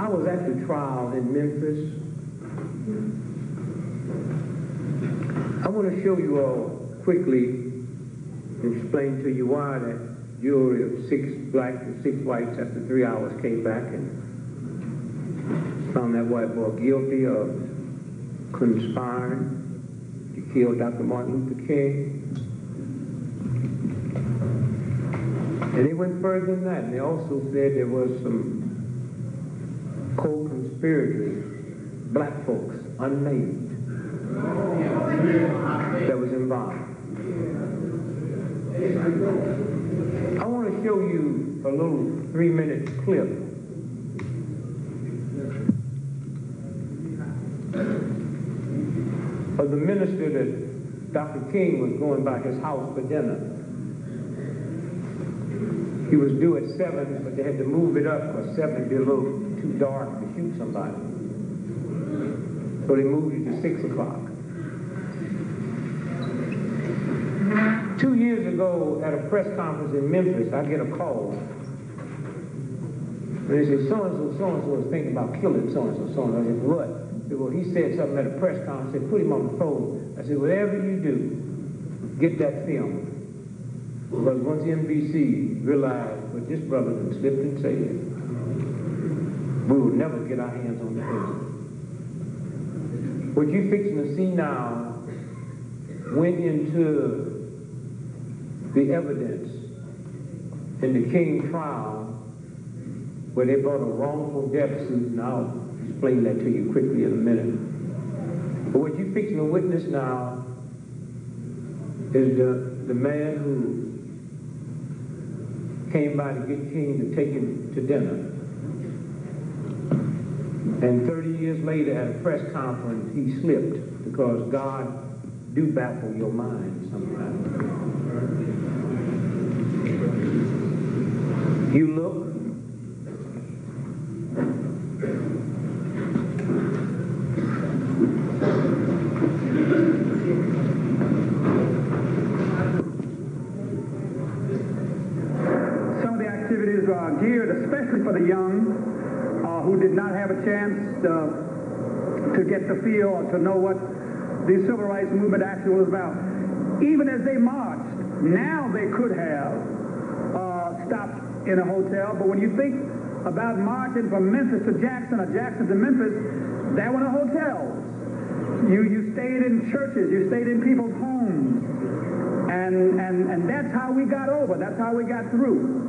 was at the trial in Memphis. I want to show you all quickly, explain to you why that jury of 6 blacks and 6 whites after 3 hours came back and found that white boy guilty of conspiring to kill Dr. Martin Luther King. And they went further than that, and they also said there was some co-conspirators, black folks, unnamed, that was involved. I want to show you a little 3-minute clip of the minister that Dr. King was going by his house for dinner. He was due at 7, but they had to move it up because 7 would be a little too dark to shoot somebody. So they moved it to 6 o'clock. 2 years ago at a press conference in Memphis, I get a call. And they said, so-and-so is thinking about killing so-and-so, so-and-so. I said, what? They said, well, he said something at a press conference. They put him on the phone. I said, whatever you do, get that film. Because once NBC realized what this brother had slipped and said, we will never get our hands on the film. What you're fixing to see now went into the evidence in the King trial where they brought a wrongful death suit, and I'll explain that to you quickly in a minute. But what you're fixing to witness now is the man who came by to get King to take him to dinner. And 30 years later at a press conference, he slipped because God do baffle your mind sometimes. You look, some of the activities are geared especially for the young who did not have a chance to get the feel or to know what the civil rights movement actually was about. Even as they marched, now they could have stopped in a hotel, but when you think about marching from Memphis to Jackson or Jackson to Memphis, there were no hotels. You stayed in churches, you stayed in people's homes, and that's how we got over, that's how we got through.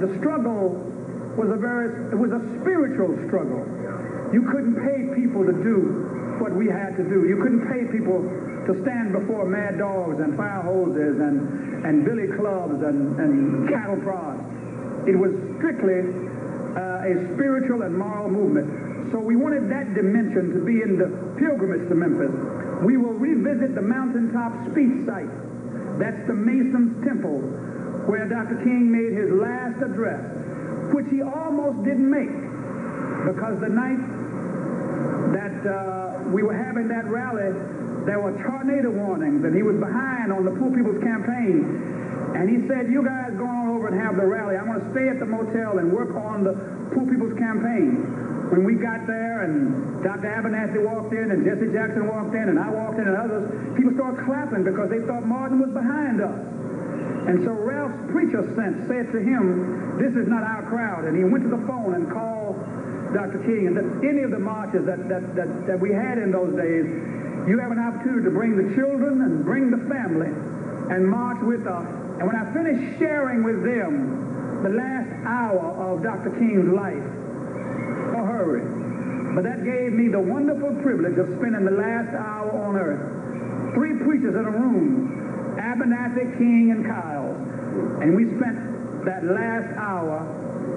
The struggle was a spiritual struggle. You couldn't pay people to do what we had to do. You couldn't pay people to stand before mad dogs and fire hoses and billy clubs and cattle prods. It was strictly a spiritual and moral movement. So we wanted that dimension to be in the pilgrimage to Memphis. We will revisit the mountaintop speech site. That's the Mason's Temple, where Dr. King made his last address, which he almost didn't make, because the night that we were having that rally, there were tornado warnings, and he was behind on the Poor People's Campaign. And he said, you guys go on over and have the rally. I'm going to stay at the motel and work on the Poor People's Campaign. When we got there and Dr. Abernathy walked in and Jesse Jackson walked in and I walked in and others, people started clapping because they thought Martin was behind us. And so Ralph's preacher sense said to him, this is not our crowd. And he went to the phone and called Dr. King. And that any of the marches that we had in those days, you have an opportunity to bring the children and bring the family and march with us. And when I finished sharing with them the last hour of Dr. King's life, oh, hurry. But that gave me the wonderful privilege of spending the last hour on earth. 3 preachers in a room, Abernathy, King, and Kyle. And we spent that last hour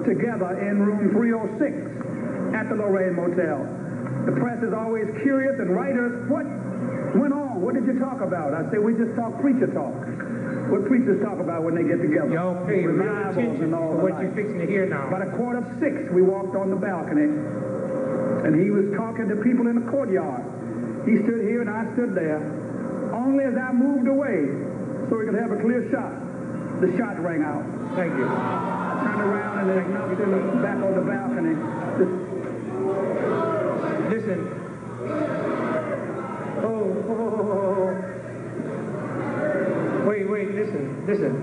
together in room 306 at the Lorraine Motel. The press is always curious, and writers, what went on? What did you talk about? I say, we just talk preacher talk. What preachers talk about when they get together. Y'all pay real attention to what you're fixing to hear now. About 5:45, we walked on the balcony, and he was talking to people in the courtyard. He stood here and I stood there. Only as I moved away, so we could have a clear shot, the shot rang out. Thank you. I turned around and they knocked him back on the balcony. Listen. Oh. Wait, listen. Listen.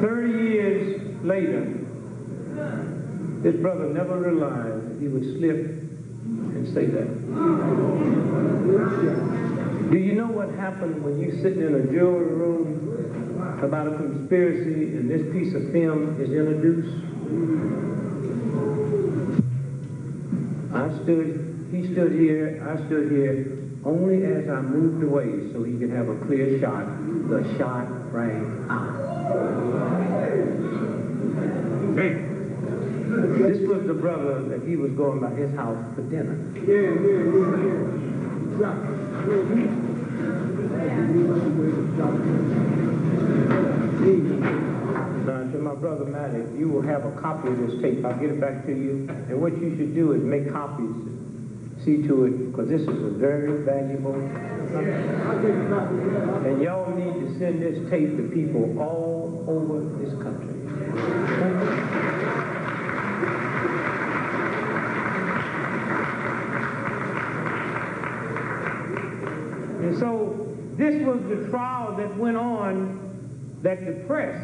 30 years later, this brother never realized he would slip and say that. Do you know what happened when you're sitting in a jury room about a conspiracy and this piece of film is introduced? He stood here, I stood here, only as I moved away so he could have a clear shot. The shot rang out. This was the brother that he was going by his house for dinner. Now, to my brother Matty, you will have a copy of this tape. I'll get it back to you. And what you should do is make copies. See to it, because this is a very valuable. And y'all need to send this tape to people all over this country. And so this was the trial that went on that the press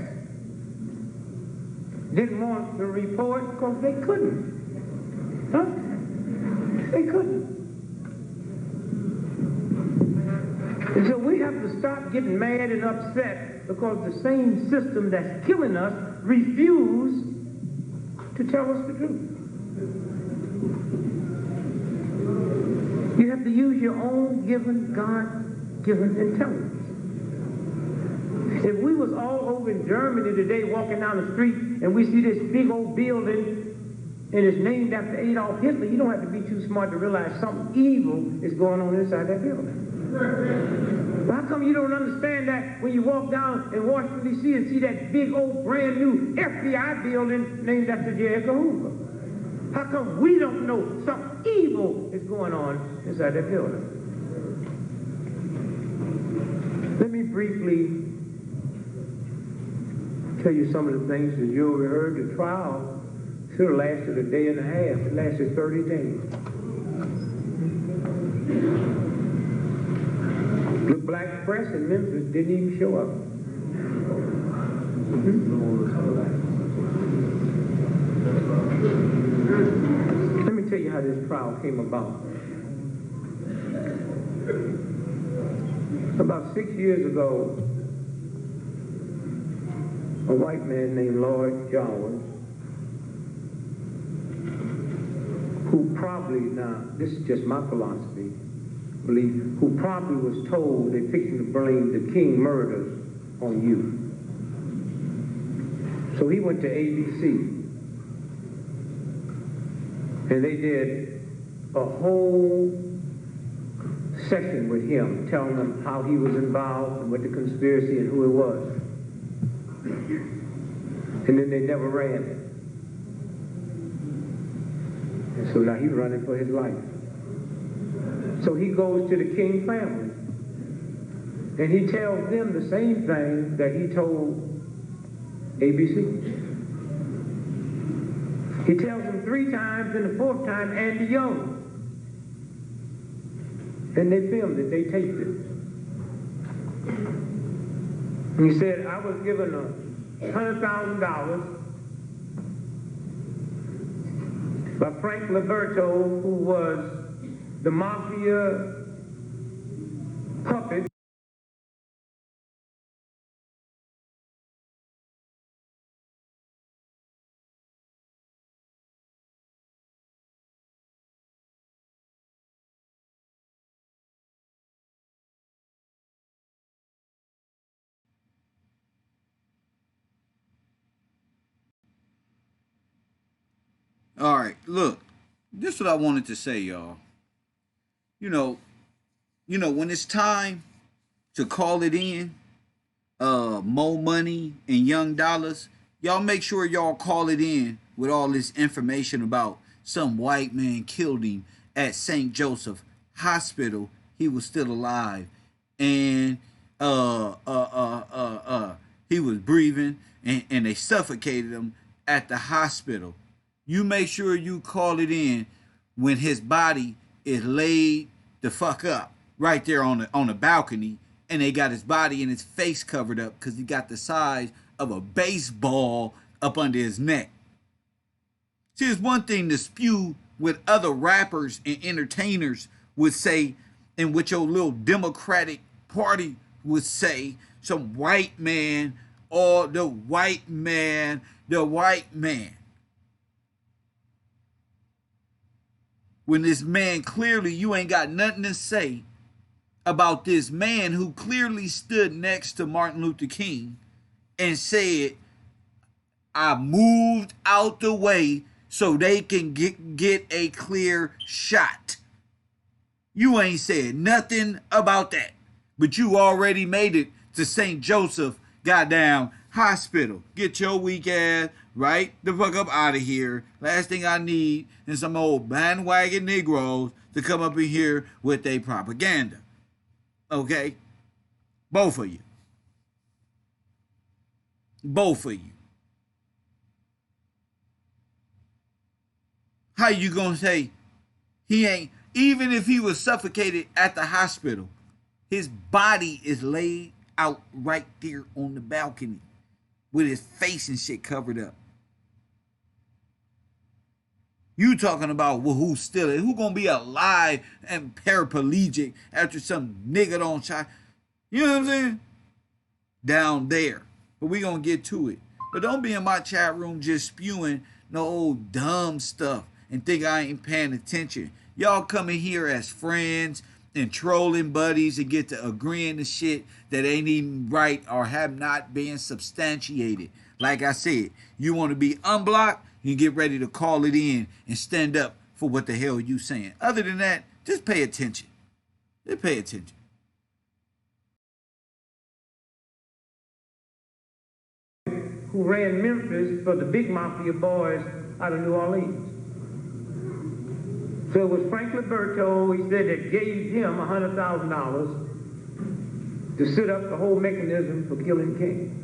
didn't want to report because they couldn't. Huh? They couldn't. And so we have to stop getting mad and upset because the same system that's killing us refused to tell us the truth. You have to use your own God-given intelligence. If we was all over in Germany today walking down the street and we see this big old building and it's named after Adolf Hitler, you don't have to be too smart to realize something evil is going on inside that building. But how come you don't understand that when you walk down in Washington, D.C. and see that big old brand new FBI building named after J. Edgar Hoover? How come we don't know something evil is going on inside that building? Let me briefly tell you some of the things that you overheard. The trial should have lasted a day and a half. It lasted 30 days. The black press in Memphis didn't even show up. Let me tell you how this trial came about. About 6 years ago, a white man named Lloyd Jowers, who probably, now this is just my philosophy, who probably was told they're fixing to blame the King murders on you. So he went to ABC, and they did a whole session with him, telling them how he was involved and what the conspiracy and who it was. And then they never ran it. And so now he's running for his life. So he goes to the King family, and he tells them the same thing that he told ABC. He tells them 3 times, and the 4th time, Andy Young. And they filmed it, they taped it. And he said, I was given $100,000 by Frank Liberto, who was the mafia puppet. All right, look, this is what I wanted to say, y'all. You know, when it's time to call it in, Mo Money and Young Dollars, Y'all make sure y'all call it in with all this information about some white man killed him at St. Joseph Hospital. He was still alive, and he was breathing, and they suffocated him at the hospital. You make sure you call it in when his body is laid the fuck up right there on the balcony, and they got his body and his face covered up because he got the size of a baseball up under his neck. See, it's one thing to spew what other rappers and entertainers would say, and what your little Democratic Party would say, some white man, or the white man. When this man, clearly you ain't got nothing to say about this man who clearly stood next to Martin Luther King and said, I moved out the way so they can get a clear shot. You ain't said nothing about that, but you already made it to St. Joseph goddamn hospital. Get your weak ass right the fuck up out of here. Last thing I need is some old bandwagon Negroes to come up in here with their propaganda. Okay? Both of you. Both of you. How you gonna say he ain't, even if he was suffocated at the hospital, his body is laid out right there on the balcony with his face and shit covered up. You talking about, well, who's still, who gonna be alive and paraplegic after some nigga don't shot? You know what I'm saying? Down there. But we gonna get to it. But don't be in my chat room just spewing no old dumb stuff and think I ain't paying attention. Y'all come in here as friends and trolling buddies and get to agreeing to shit that ain't even right or have not been substantiated. Like I said, you want to be unblocked, you get ready to call it in and stand up for what the hell you saying. Other than that, just pay attention. Just pay attention. Who ran Memphis for the big mafia boys out of New Orleans. So it was Frank Liberto, he said, that gave him $100,000 to set up the whole mechanism for killing King.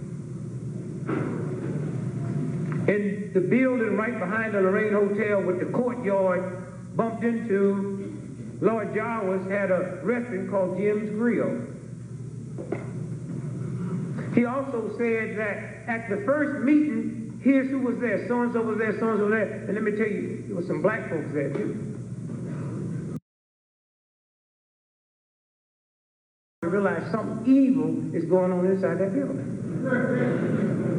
In the building right behind the Lorraine Hotel with the courtyard bumped into, Lord Jarvis had a restaurant called Jim's Grill. He also said that at the first meeting, here's who was there, so-and-so was there, so-and-so was there. And let me tell you, there was some black folks there too. I realize something evil is going on inside that building.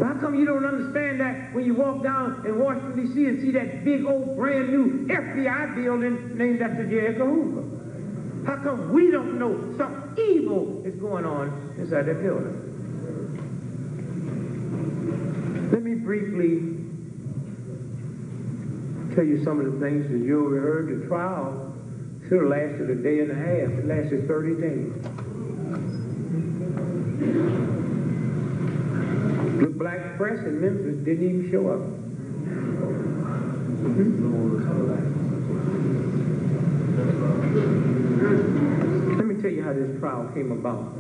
How come you don't understand that when you walk down in Washington, D.C. and see that big old brand new FBI building named after J. Edgar Hoover? How come we don't know something evil is going on inside that building? Let me briefly tell you some of the things that you overheard. The trial should have lasted a day and a half. It lasted 30 days. The black press in Memphis didn't even show up. Let me tell you how this trial came about.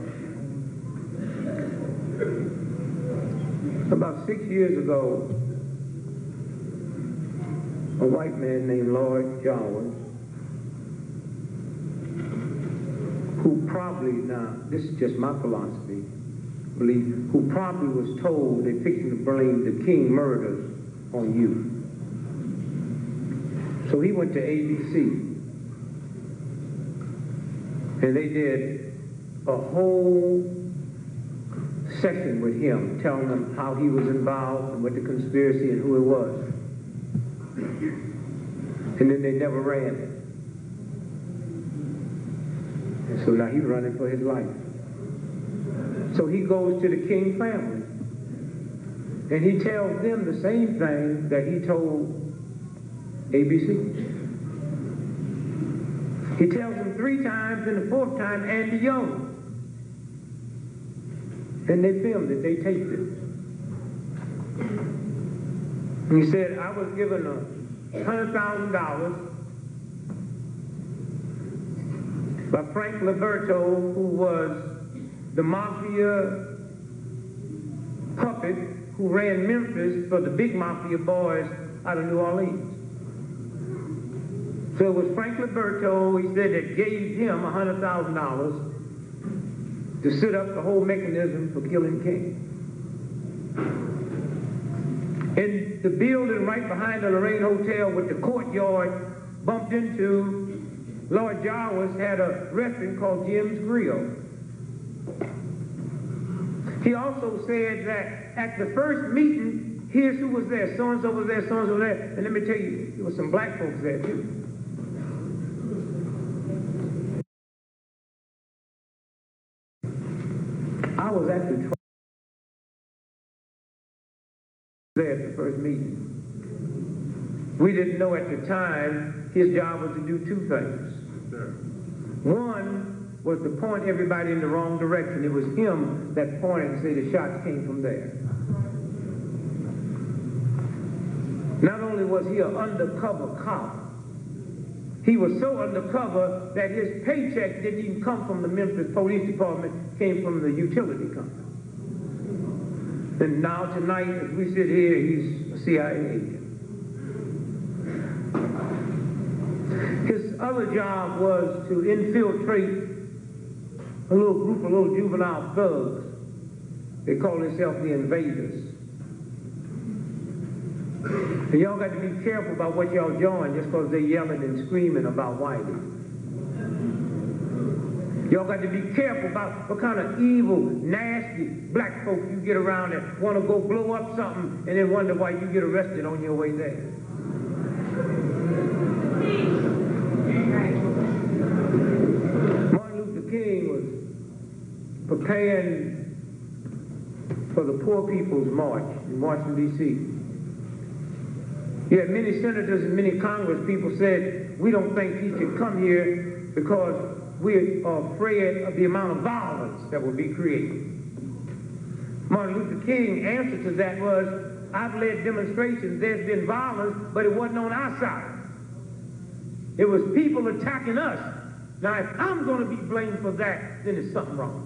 About 6 years ago, a white man named Lord Jarvis, who probably, now this is just my philosophy, believe, who probably was told they're fixing to blame the King murders on you. So he went to ABC, and they did a whole session with him, telling them how he was involved and what the conspiracy and who it was. And then they never ran it. And so now he's running for his life. So he goes to the King family, and he tells them the same thing that he told ABC. He tells them 3 times, and the 4th time, Andy Young. And they filmed it, they taped it. He said, I was given $100,000 by Frank Liberto, who was the mafia puppet who ran Memphis for the big mafia boys out of New Orleans. So it was Frank Liberto, he said, that gave him $100,000 to set up the whole mechanism for killing King. In the building right behind the Lorraine Hotel with the courtyard bumped into, Lord Jarvis had a restaurant called Jim's Grill. He also said that at the first meeting, here's who was there, so-and-so was there, so-and-so was there, and let me tell you, there was some black folks there too. I was at the there at the first meeting. We didn't know at the time his job was to do two things. One was to point everybody in the wrong direction. It was him that pointed and said the shots came from there. Not only was he an undercover cop, he was so undercover that his paycheck didn't even come from the Memphis Police Department, came from the utility company. And now tonight, as we sit here, he's a CIA agent. His other job was to infiltrate a little group of little juvenile thugs. They call themselves the Invaders. And y'all got to be careful about what y'all join just because they're yelling and screaming about Whitey. Y'all got to be careful about what kind of evil, nasty black folks you get around that want to go blow up something and then wonder why you get arrested on your way there. Martin Luther King was preparing for the Poor People's March in Washington, D.C. Yet many senators and many Congress people said, we don't think he should come here because we are afraid of the amount of violence that will be created. Martin Luther King's answer to that was, I've led demonstrations, there's been violence, but it wasn't on our side. It was people attacking us. Now, if I'm going to be blamed for that, then there's something wrong.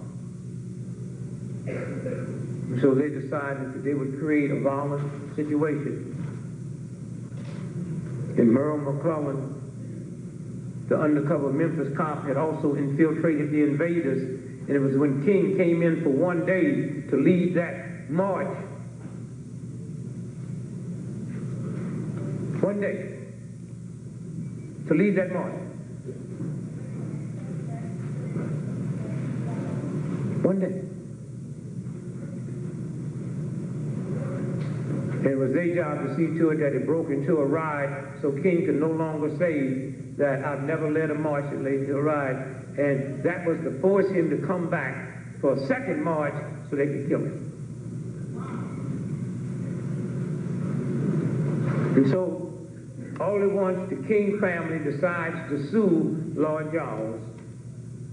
So they decided that they would create a violent situation. And Merle McClellan, the undercover Memphis cop, had also infiltrated the Invaders, and it was when King came in for one day to lead that march. One day. To lead that march. One day. And it was their job to see to it that it broke into a ride so King could no longer say that I've never led a march that led to a ride. And that was to force him to come back for a second march so they could kill him. And so, all at once, the King family decides to sue Lord Jarvis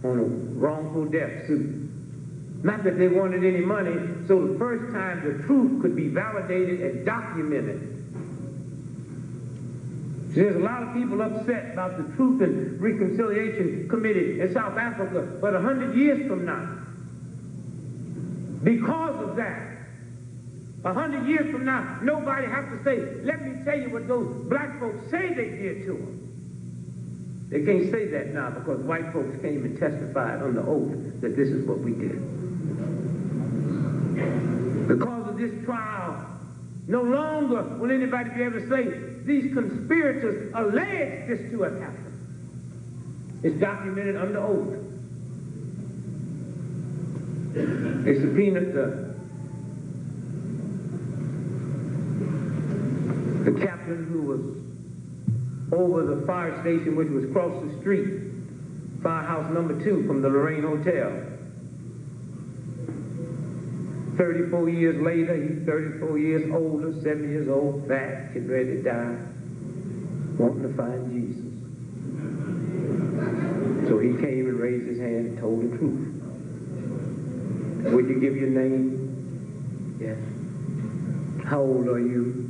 on a wrongful death suit. Not that they wanted any money, so the first time the truth could be validated and documented. So there's a lot of people upset about the Truth and Reconciliation Committee in South Africa, but 100 years from now, because of that, 100 years from now, nobody has to say, let me tell you what those black folks say they did to them. They can't say that now because white folks came and testified under oath that this is what we did. Because of this trial, no longer will anybody be able to say these conspirators allege this to have happened. It's documented under oath. They subpoenaed the captain who was over the fire station, which was across the street, firehouse number 2 from the Lorraine Hotel. 34 years later, he's 34 years older, 7 years old, fat, getting ready to die, wanting to find Jesus. So he came and raised his hand and told the truth. Would you give your name? Yes. How old are you?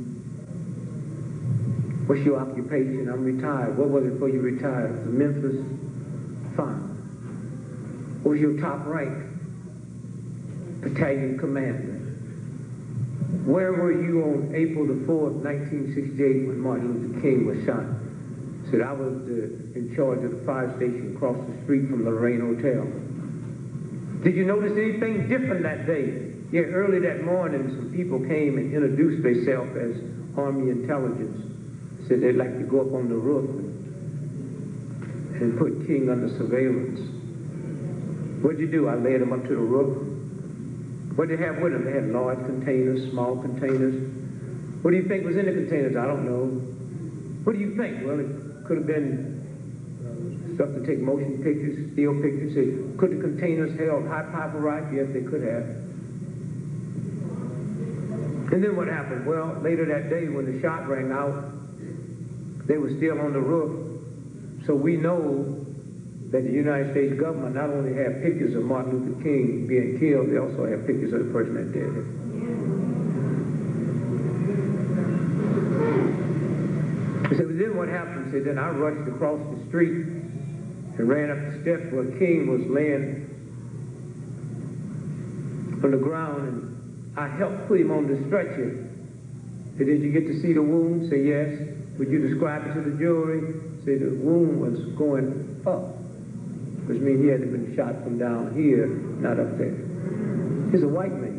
What's your occupation? I'm retired. What was it before you retired? The Memphis Farm. What was your top rank? Battalion commander. Where were you on April the 4th, 1968 when Martin Luther King was shot? Said I was in charge of the fire station across the street from the Lorraine Hotel. Did you notice anything different that day? Yeah, early that morning, some people came and introduced themselves as Army intelligence. Said they'd like to go up on the roof and put King under surveillance. What'd you do? I led them up to the roof. What did they have with them? They had large containers, small containers. What do you think was in the containers? I don't know. What do you think? Well, it could have been stuff to take motion pictures, still pictures. Could the containers held high pyrite? Yes, they could have. And then what happened? Well, later that day when the shot rang out, they were still on the roof. So we know that the United States government not only had pictures of Martin Luther King being killed, they also had pictures of the person that did it. So then what happened? Said, then I rushed across the street and ran up the steps where King was laying on the ground, and I helped put him on the stretcher. Said, did you get to see the wound? Say, yes. Would you describe it to the jury? Say, the wound was going up, which means he had been shot from down here, not up there. He's a white man.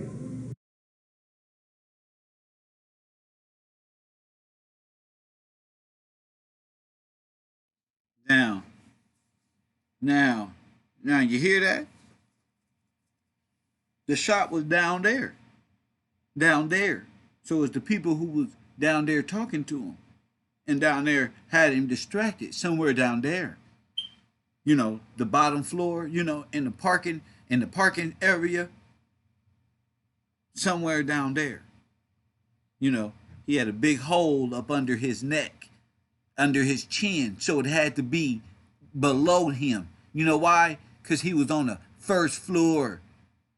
Now, you hear that? The shot was down there. So it's the people who was down there talking to him, and down there had him distracted somewhere down there. You know, the bottom floor, you know, in the parking area, somewhere down there. You know, he had a big hole up under his neck, under his chin, so it had to be below him. You know why? Because he was on the first floor.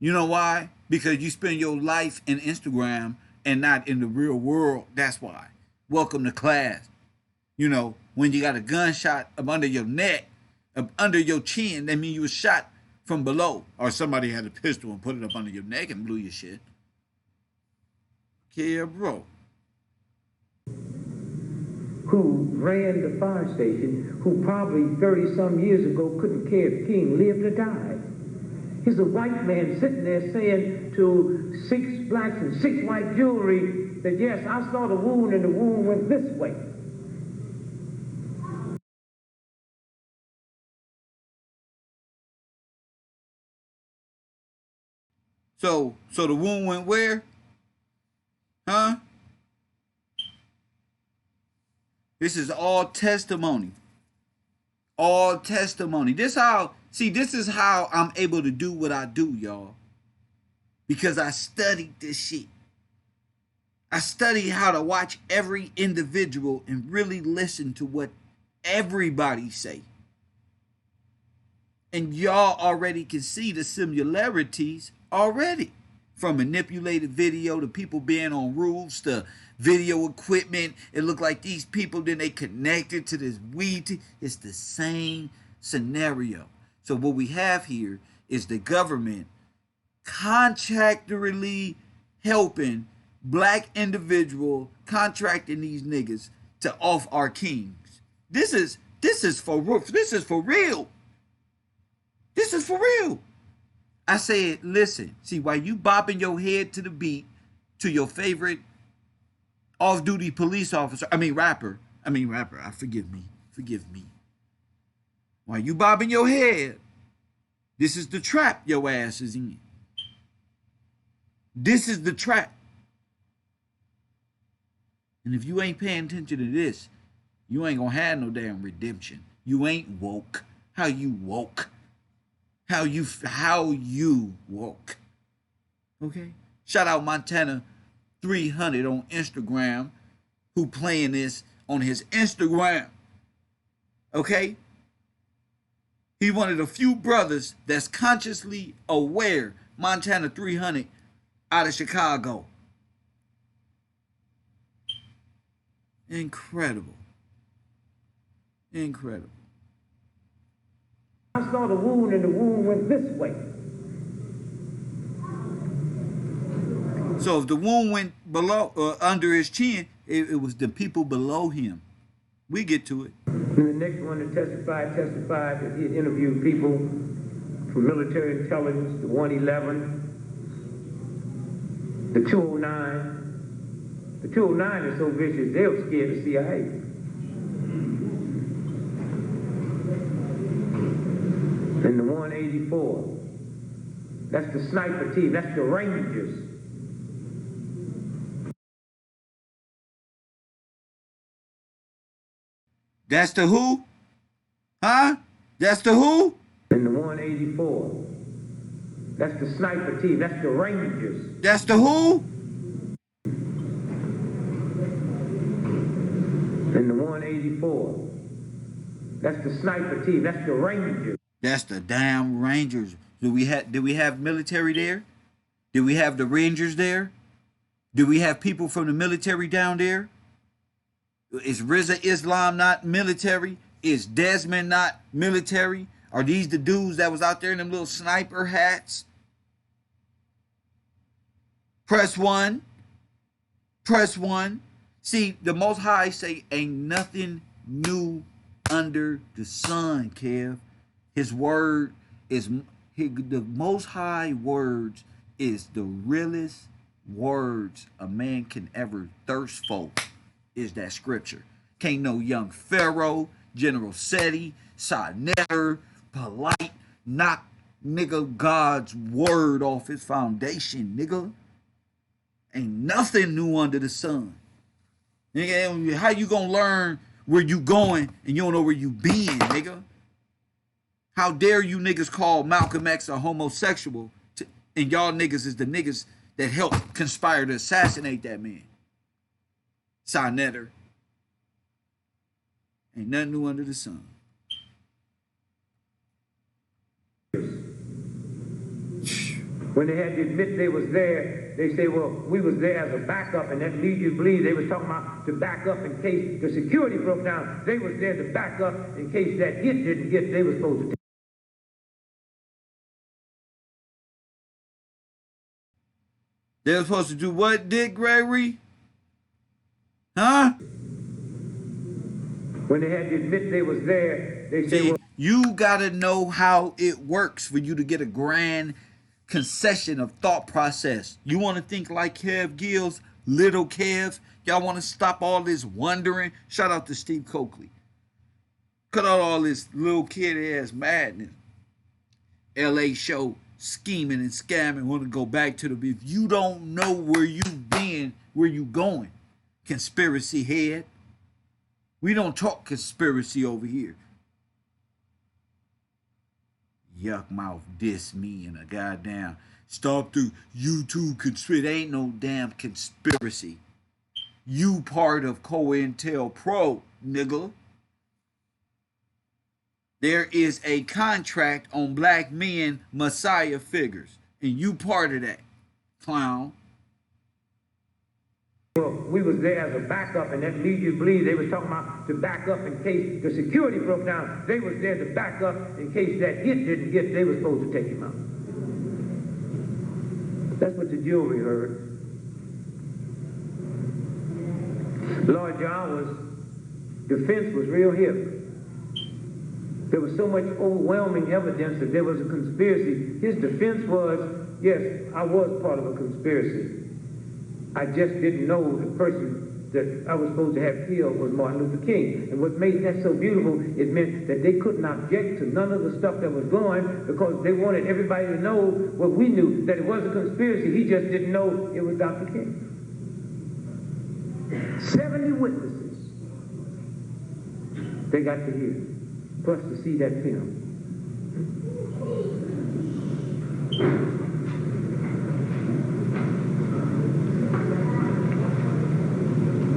You know why? Because you spend your life in Instagram and not in the real world. That's why. Welcome to class. You know, when you got a gunshot up under your neck, up under your chin, that means you was shot from below. Or somebody had a pistol and put it up under your neck and blew your shit. Yeah, bro. Who ran the fire station, who probably 30-some years ago couldn't care if King lived or died. He's a white man sitting there saying to 6 blacks and 6 white jury that, yes, I saw the wound and the wound went this way. So the wound went where? Huh? This is all testimony. All testimony. This is how I'm able to do what I do, y'all. Because I studied this shit. I studied how to watch every individual and really listen to what everybody say. And y'all already can see the similarities already. From manipulated video to people being on roofs to video equipment. It looked like these people, then they connected to this weed. It's the same scenario. So what we have here is the government contractually helping black individual, contracting these niggas to off our kings. This is for real. This is for real. This is for real. I said, listen, see, while you bopping your head to the beat to your favorite off-duty police officer, rapper, forgive me. While you bobbing your head, this is the trap your ass is in. This is the trap. And if you ain't paying attention to this, you ain't gonna have no damn redemption. You ain't woke. How you woke? How you woke? Okay? Shout out Montana 300 on Instagram, who playing this on his Instagram. Okay? He's one of the few brothers that's consciously aware. Montana 300 out of Chicago. Incredible. Incredible. I saw the wound, and the wound went this way. So if the wound went below, under his chin, it was the people below him. We get to it. And the next one that testified that he had interviewed people from military intelligence, the 111, the 209. The 209 is so vicious, they were scared of CIA. And the 184, that's the sniper team, that's the Rangers. That's the who? Huh? That's the who? And the 184, that's the sniper team, that's the Rangers. That's the who? And the 184, that's the sniper team, that's the Rangers. That's the damn Rangers. Did we have military there? Did we have the Rangers there? Did we have people from the military down there? Is Rizza Islam not military? Is Desmond not military? Are these the dudes that was out there in them little sniper hats? Press one. Press one. See, the Most High say ain't nothing new under the sun, Kev. His word is, the Most High words is the realest words a man can ever thirst for, is that scripture. Can't no young Pharaoh, General Seti, Sanetter, polite, knock nigga God's word off his foundation, nigga. Ain't nothing new under the sun. Nigga, how you gonna learn where you going and you don't know where you been, nigga? How dare you niggas call Malcolm X a homosexual, and y'all niggas is the niggas that helped conspire to assassinate that man. Sanetter. Ain't nothing new under the sun. When they had to admit they was there, they say, well, we was there as a backup, and that leads you to believe they was talking about to back up in case the security broke down. They was there to back up in case that hit didn't get, they was supposed to take. They were supposed to do what, Dick Gregory? Huh? When they had to admit they was there, they say, well, you gotta know how it works for you to get a grand concession of thought process. You want to think like Kev Gills, little Kev? Y'all want to stop all this wondering? Shout out to Steve Coakley. Cut out all this little kid ass madness. LA show scheming and scamming, want to go back to the, if you don't know where you been, where you going, conspiracy head. We don't talk conspiracy over here. Yuck mouth diss me and a goddamn stop the YouTube conspiracy. Ain't no damn conspiracy. You part of COINTELPRO, nigga. There is a contract on black men Messiah figures, and you part of that, clown. well, we was there as a backup, and that leads you to believe they was talking about to back up in case the security broke down. They was there to back up in case that hit didn't get, they was supposed to take him out. That's what the jury heard. Lord Jawa's defense was real hip. There was so much overwhelming evidence that there was a conspiracy. His defense was, yes, I was part of a conspiracy. I just didn't know the person that I was supposed to have killed was Martin Luther King. And what made that so beautiful, it meant that they couldn't object to none of the stuff that was going because they wanted everybody to know what we knew, that it was a conspiracy. He just didn't know it was Dr. King. 70 witnesses they got to hear, plus to see that film.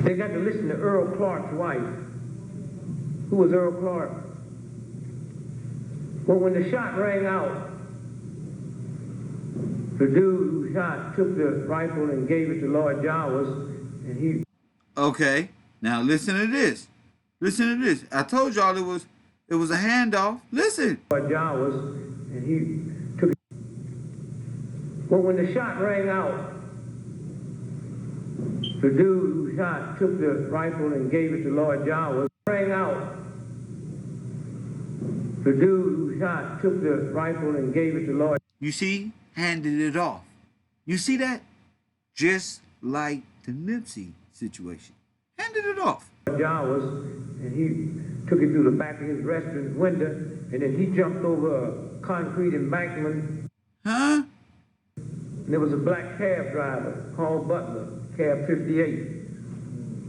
They got to listen to Earl Clark's wife. Who was Earl Clark? Well, when the shot rang out, the dude who shot took the rifle and gave it to Lord Jawas, and he... Okay, now listen to this. Listen to this. I told y'all it was a handoff. Listen. Lord John was, and he took it. Well, when the shot rang out, the dude who shot took the rifle and gave it to Lord John. Was rang out. The dude who shot took the rifle and gave it to Lord. You see, handed it off. You see that? Just like the Nipsey situation. Handed it off. John was, and he took it through the back of his restaurant window, and then he jumped over a concrete embankment. Huh? And there was a black cab driver, Paul Butler, cab 58.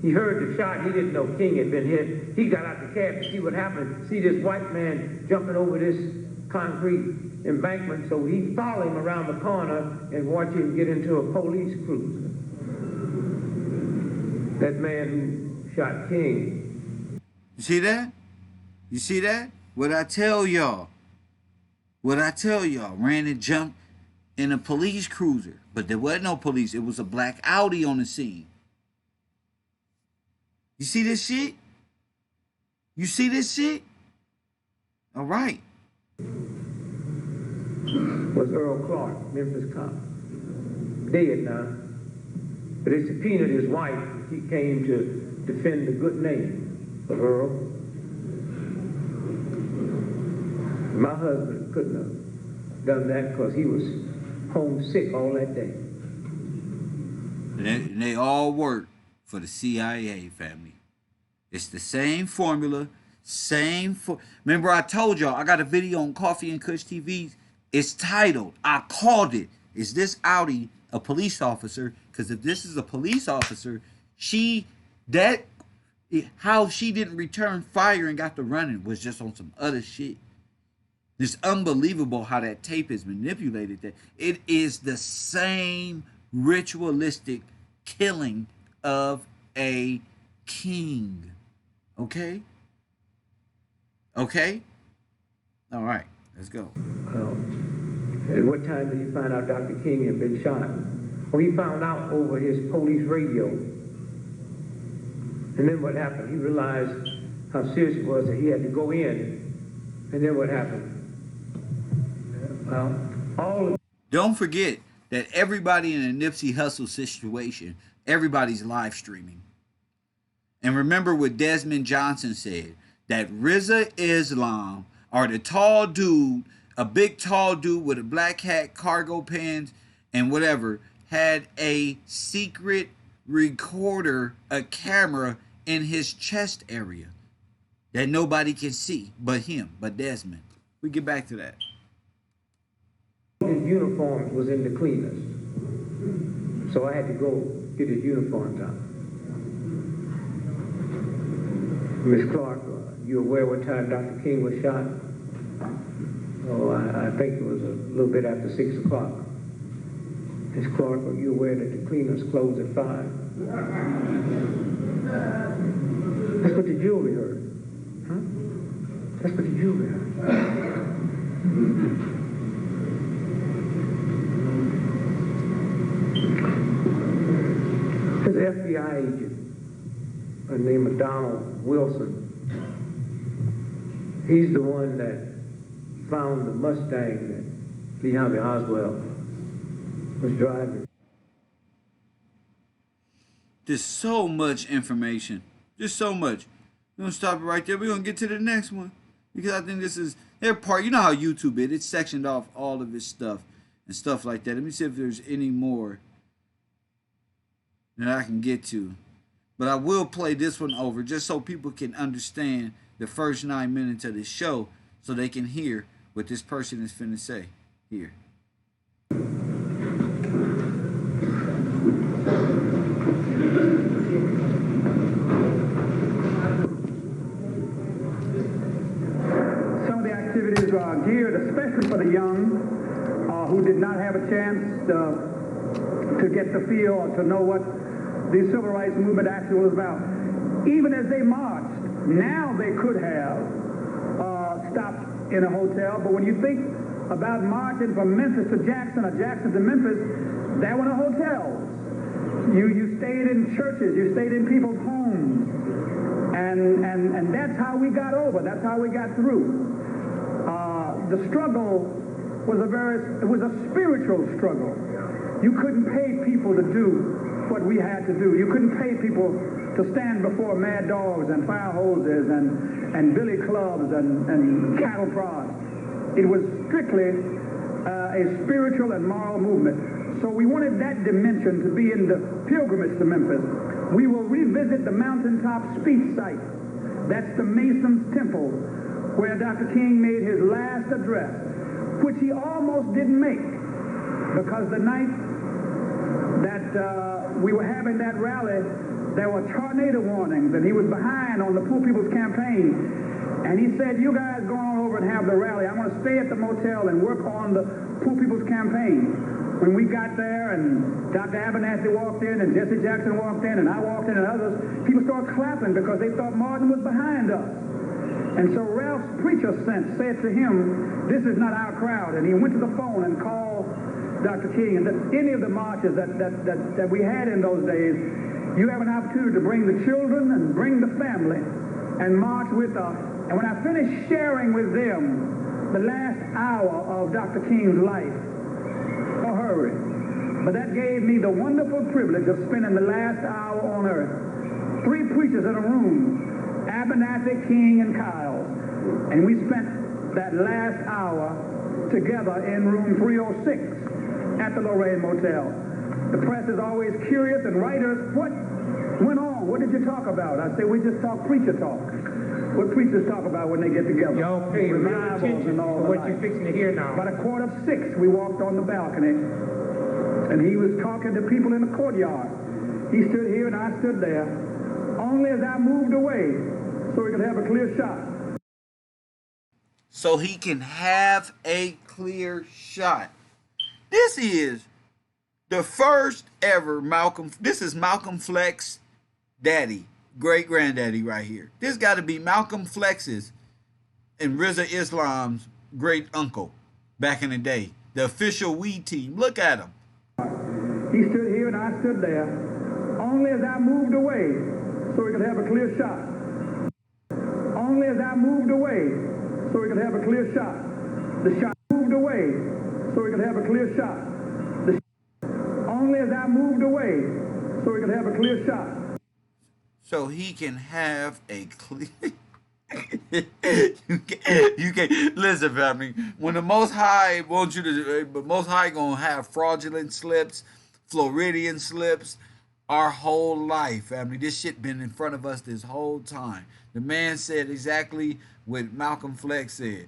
He heard the shot. He didn't know King had been hit. He got out the cab to see what happened, see this white man jumping over this concrete embankment, so he followed him around the corner and watched him get into a police cruiser. That man who shot King. You see that? You see that? What I tell y'all. What I tell y'all. Ran and jumped in a police cruiser. But there wasn't no police. It was a black Audi on the scene. You see this shit? You see this shit? All right. Was Earl Clark, Memphis cop. Dead now. But they subpoenaed his wife. He came to defend the good name of Earl. My husband couldn't have done that because he was homesick all that day. And they all work for the CIA, family. It's the same formula, Remember I told y'all, I got a video on Coffee and Kush TV. It's titled, I called it, is this Audi a police officer? Because if this is a police officer, how she didn't return fire and got to running was just on some other shit. It's unbelievable how that tape is manipulated. That it is the same ritualistic killing of a king. Okay? Okay? All right, let's go. At what time did he find out Dr. King had been shot? Well, he found out over his police radio. And then what happened? He realized how serious it was that he had to go in. And then what happened? Well, don't forget that everybody in a Nipsey Hussle situation, everybody's live streaming. And remember what Desmond Johnson said, that Rizza Islam, or the tall dude, a big tall dude with a black hat, cargo pants, and whatever, had a secret recorder, a camera in his chest area that nobody can see but him, but Desmond. We get back to that. His uniforms was in the cleaners. So I had to go get his uniforms out. Miss Clark, you aware what time Dr. King was shot? Oh, I think it was a little bit after 6 o'clock. Miss Clark, are you aware that the cleaners closed at 5? That's what the jury heard. Huh? That's what the jury heard. There's an FBI agent named Donald Wilson. He's the one that found the Mustang that Lee Harvey Oswald was driving. There's so much information. Just so much. We're going to stop it right there. We're going to get to the next one. Because I think this is their part. You know how YouTube is. It's sectioned off all of its stuff and stuff like that. Let me see if there's any more that I can get to. But I will play this one over just so people can understand the first 9 minutes of this show so they can hear what this person is finna say here. Some of the activities are geared especially for the young who did not have a chance to get the feel or to know what the civil rights movement actually was about. Even as they marched, now they could have stopped in a hotel, but when you think about marching from Memphis to Jackson or Jackson to Memphis, there were no hotels. You stayed in churches, you stayed in people's homes, And that's how we got over. That's how we got through. The struggle was a spiritual struggle. You couldn't pay people to do what we had to do. You couldn't pay people to stand before mad dogs and fire hoses and billy clubs and cattle prods. It was strictly a spiritual and moral movement. So we wanted that dimension to be in the pilgrimage to Memphis. We will revisit the mountaintop speech site. That's the Mason's Temple, where Dr. King made his last address, which he almost didn't make, because the night that we were having that rally, there were tornado warnings, and he was behind on the Poor People's Campaign. And he said, you guys go on over and have the rally. I'm going to stay at the motel and work on the Poor People's Campaign. When we got there and Dr. Abernathy walked in and Jesse Jackson walked in and I walked in and others, people started clapping because they thought Martin was behind us. And so Ralph's preacher sense said to him, this is not our crowd. And he went to the phone and called Dr. King. And that any of the marches that we had in those days, you have an opportunity to bring the children and bring the family and march with us. And when I finished sharing with them the last hour of Dr. King's life, hurry. But that gave me the wonderful privilege of spending the last hour on earth. 3 preachers in a room, Abernathy, King, and Kyle. And we spent that last hour together in room 306 at the Lorraine Motel. The press is always curious, and writers, what went on? What did you talk about? I say, we just talk preacher talk. What preachers talk about when they get together. Y'all pay real attention and all to what you're fixing to hear now. About 5:45, we walked on the balcony, and he was talking to people in the courtyard. He stood here and I stood there, only as I moved away so he could have a clear shot. So he can have a clear shot. This is the first ever Malcolm. This is Malcolm Fleck's daddy. Great granddaddy right here. This got to be Malcolm Flex's and Rizza Islam's great uncle back in the day. The official weed team. Look at him. He stood here and I stood there, only as I moved away so he could have a clear shot. Only as I moved away so he could have a clear shot. The shot moved away so he could have a clear shot. Only as I moved away so he could have a clear shot. So he can have a clear. you can listen, family. When the Most High wants you to, the Most High gonna have fraudulent slips, Floridian slips, our whole life, family. This shit been in front of us this whole time. The man said exactly what Malcolm Fleck said.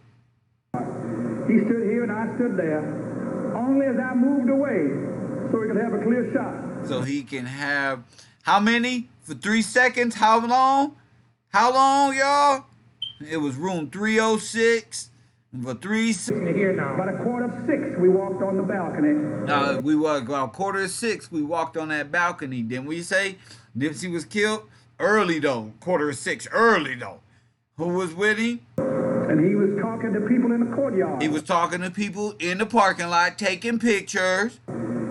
He stood here and I stood there, only as I moved away so he could have a clear shot. So he can have how many? For 3 seconds? How long? How long, y'all? It was room 306. And for 3 seconds. Here now. About 5:45, we walked on the balcony. We walked about 5:45. We walked on that balcony. Didn't we say Nipsey was killed? Early though. 5:45. Early though. Who was with him? And he was talking to people in the courtyard. He was talking to people in the parking lot, taking pictures.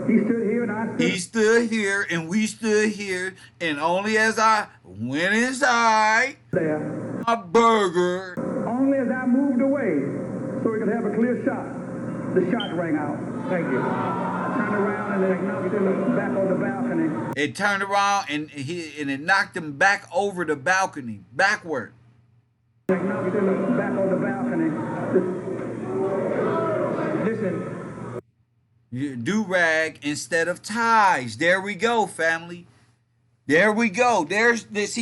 He stood here and I stood. He stood here and we stood here, and only as I went inside there, my burger. Only as I moved away so he could have a clear shot. The shot rang out. Thank you. I turned around and it knocked him back on the balcony. It turned around and it knocked him back over the balcony, backward. It knocked him back on the balcony. Listen. Do-rag instead of ties. There we go, family. There we go. There's this.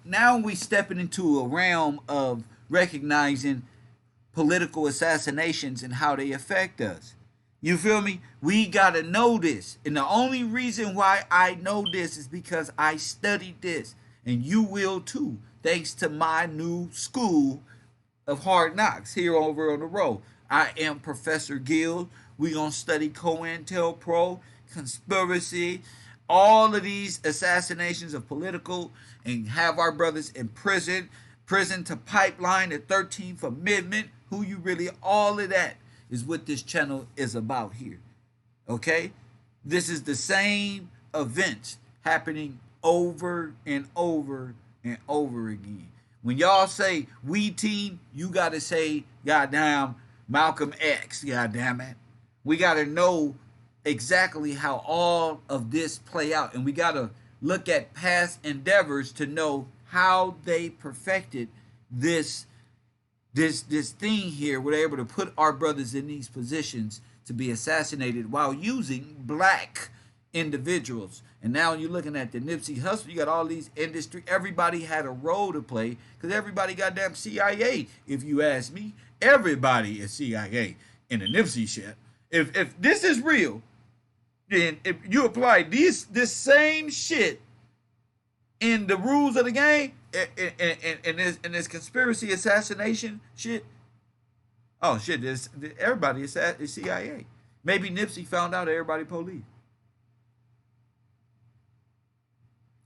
Now we stepping into a realm of recognizing political assassinations and how they affect us. You feel me? We gotta know this. And the only reason why I know this is because I studied this. And you will too, thanks to my new school of hard knocks here over on the road. I am Professor Gill. We're going to study COINTELPRO, conspiracy, all of these assassinations of political, and have our brothers in prison to pipeline the 13th Amendment, who you really, all of that is what this channel is about here. Okay? This is the same events happening over and over and over again. When y'all say we team, you got to say, goddamn, Malcolm X, goddamn it. We got to know exactly how all of this play out. And we got to look at past endeavors to know how they perfected this thing here. We're able to put our brothers in these positions to be assassinated while using black individuals. And now you're looking at the Nipsey Hussle. You got all these industry. Everybody had a role to play because everybody goddamn CIA. If you ask me, everybody is CIA in the Nipsey shit. If this is real, then if you apply this same shit in the rules of the game, in this conspiracy assassination shit, oh shit, everybody is CIA. Maybe Nipsey found out everybody police.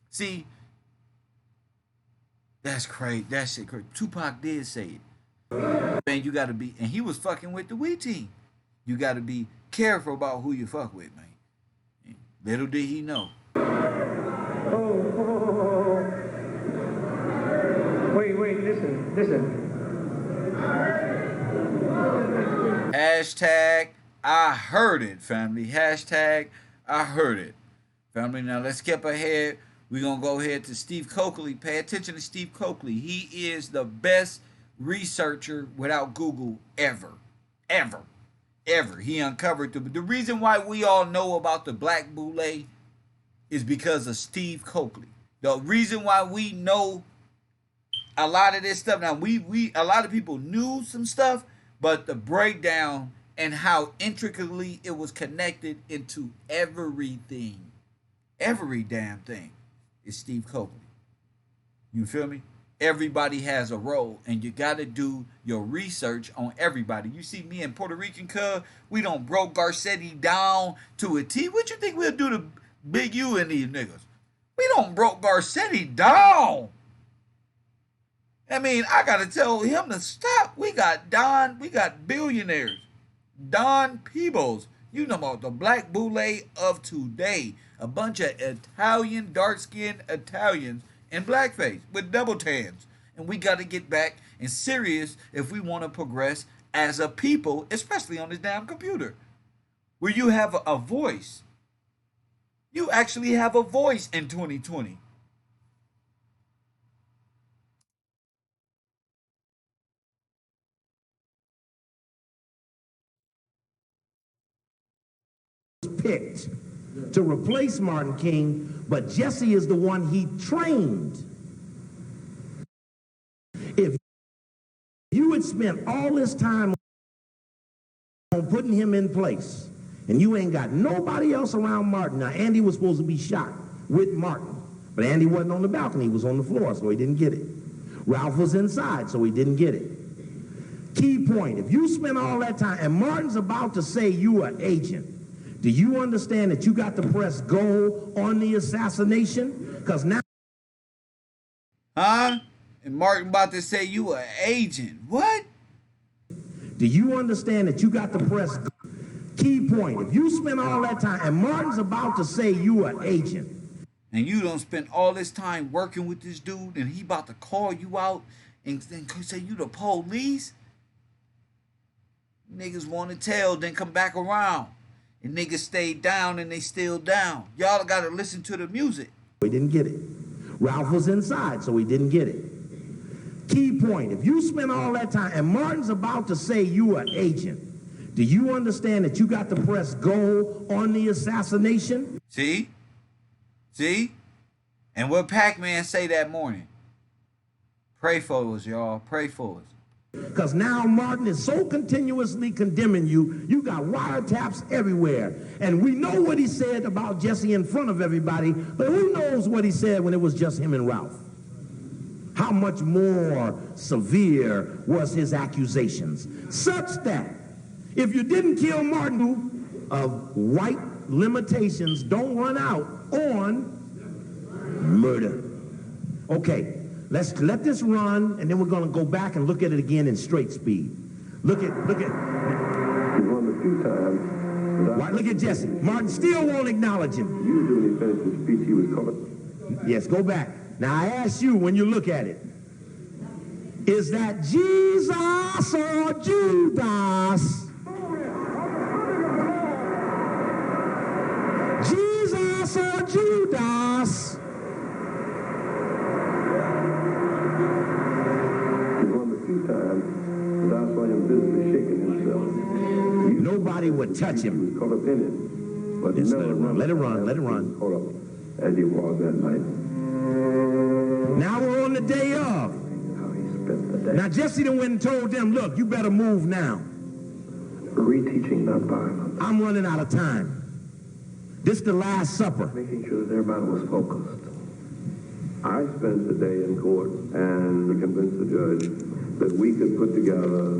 See, that's crazy. That shit crazy. Tupac did say it. Man, you gotta be, and he was fucking with the We team. You gotta be careful about who you fuck with, man. Little did he know. Wait, listen. Hashtag, I heard it, family. Hashtag, I heard it. Family, now let's skip ahead. We're going to go ahead to Steve Coakley. Pay attention to Steve Coakley. He is the best researcher without Google ever. He uncovered the reason why we all know about the Black Boule is because of Steve Coakley. The reason why we know a lot of this stuff. Now, a lot of people knew some stuff, but the breakdown and how intricately it was connected into everything, every damn thing, is Steve Coakley. You feel me? Everybody has a role, and you got to do your research on everybody. You see me and Puerto Rican cuz, we don't broke Garcetti down to a T. What you think we'll do to Big U and these niggas? We don't broke Garcetti down. I mean, I got to tell him to stop. We got billionaires. Don Peebles. You know about the Black Boule of today. A bunch of Italian, dark-skinned Italians in blackface with double tans. And we got to get back and serious if we want to progress as a people, especially on this damn computer, where you have a voice. You actually have a voice in 2020. Picked to replace Martin King, but Jesse is the one he trained. If you had spent all this time on putting him in place, and you ain't got nobody else around Martin. Now, Andy was supposed to be shot with Martin, but Andy wasn't on the balcony. He was on the floor, so he didn't get it. Ralph was inside, so he didn't get it. Key point, if you spend all that time, and Martin's about to say you are agent, do you understand that you got to press go on the assassination? Because now... Huh? And Martin about to say you an agent. What? Do you understand that you got to press go? Key point, if you spend all that time, and Martin's about to say you are agent. And you don't spend all this time working with this dude, and he about to call you out and say you the police? Niggas want to tell, then come back around. And niggas stayed down and they still down. Y'all gotta listen to the music. He didn't get it. Ralph was inside, so he didn't get it. Key point, if you spend all that time, and Martin's about to say you are agent, do you understand that you got to press go on the assassination? See? And what Pac-Man say that morning? Pray for us, y'all. Pray for us. Because now Martin is so continuously condemning you, you got wiretaps everywhere. And we know what he said about Jesse in front of everybody, but who knows what he said when it was just him and Ralph? How much more severe was his accusations? Such that if you didn't kill Martin, of white limitations don't run out on murder. Okay. Let's let this run, and then we're going to go back and look at it again in straight speed. Look at. He won a few times. Right, look at Jesse. Martin still won't acknowledge him. Usually when he finished the speech, he was called. Yes, go back. Now, I ask you when you look at it. is that Jesus or Judas? Jesus or Judas? One of the few times that I saw him visibly shaking himself. Nobody would touch He him. was caught up in it, but Yes, never let it run, let it he was run. caught up as he was that night. Now we're on the day of. How he spent the day. Now Jesse done went and told them, look, you better move now. Reteaching not violence. I'm running out of time. This is the Last Supper. Making sure that everybody was focused. I spent the day in court and convinced the judge that we could put together a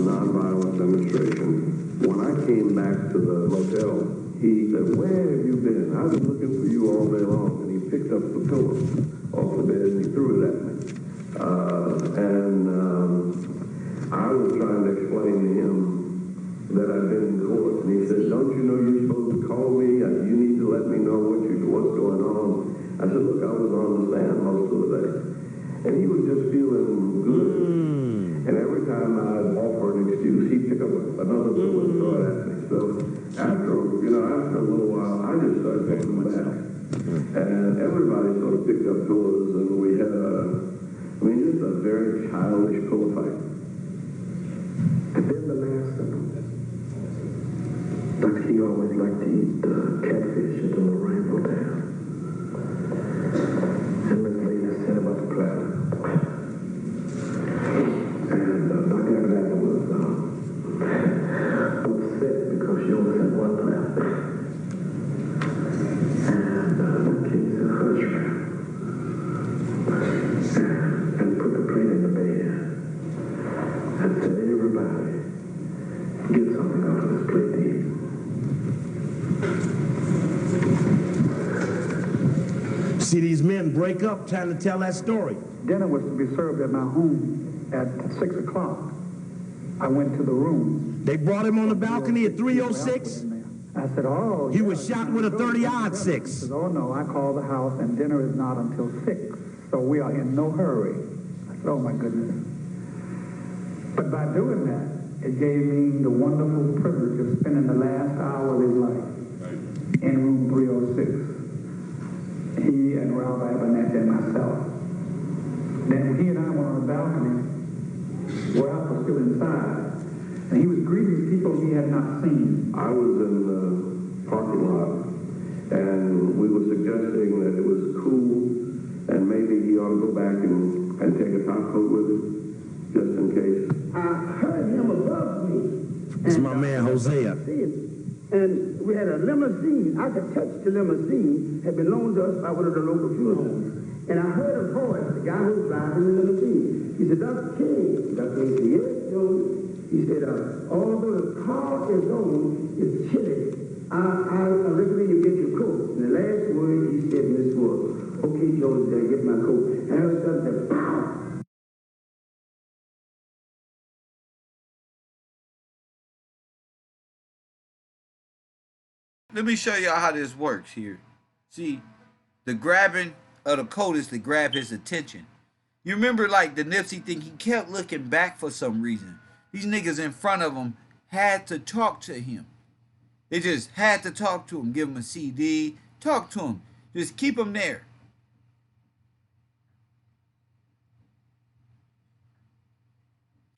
nonviolent demonstration. When I came back to the motel, he said, "Where have you been? I've been looking for you all day long." And he picked up the pillow off the bed and he threw it at me. I was trying to explain to him that I'd been in court, and he said, "Don't you know you're supposed to call me? You need to let me know what's going on." I said, "Look, I was on the stand most of the day." And he was just feeling good. And every time I'd offer an excuse, he'd pick up another pillow and throw it at me. So after a little while, I just started picking them back. And everybody sort of picked up pillows, and we had just a very childish pillow fight. And then the last sentence. Dr. He always liked to eat catfish at the little rainbow town. And Miss Lady said about the platter. And Dr. Aguilar was upset because she only said one platter. And the king said, "Hush, and put the plate in the bed. And said, "Everybody, get something out of this plate to eat." See these men break up trying to tell that story. Dinner was to be served at my home at 6 o'clock. I went to the room. They brought him on the balcony at 3:06. I said, "Oh, He yeah, was shot with a 30-06. He said, "Oh, no, I called the house and dinner is not until 6, so we are in no hurry." I said, "Oh, my goodness." But by doing that, it gave me the wonderful privilege of spending the last hour of his life in room 306. He and Ralph Abernathy and myself. Then he and I were on the balcony. Ralph was still inside. And he was greeting people he had not seen. I was in the parking lot, and we were suggesting that it was cool, and maybe he ought to go back and take a top coat with him, just in case. I heard him above me. It's my man Hosea. And we had a limousine. I could touch the limousine. Had been loaned to us by one of the local funeral homes. And I heard a voice, the guy who was driving the limousine. He said, "Dr. King." Dr. King said, "Yes, Joe." He said, "Although the car is on, it's chilly. I recommend you get your coat." And the last word he said in this was, "Okay, Joe, get my coat." And I heard something say, "Pow!" Let me show y'all how this works here. See, the grabbing of the coat is to grab his attention. You remember like the Nipsey thing, he kept looking back for some reason. These niggas in front of him had to talk to him. They just had to talk to him, give him a CD, talk to him. Just keep him there.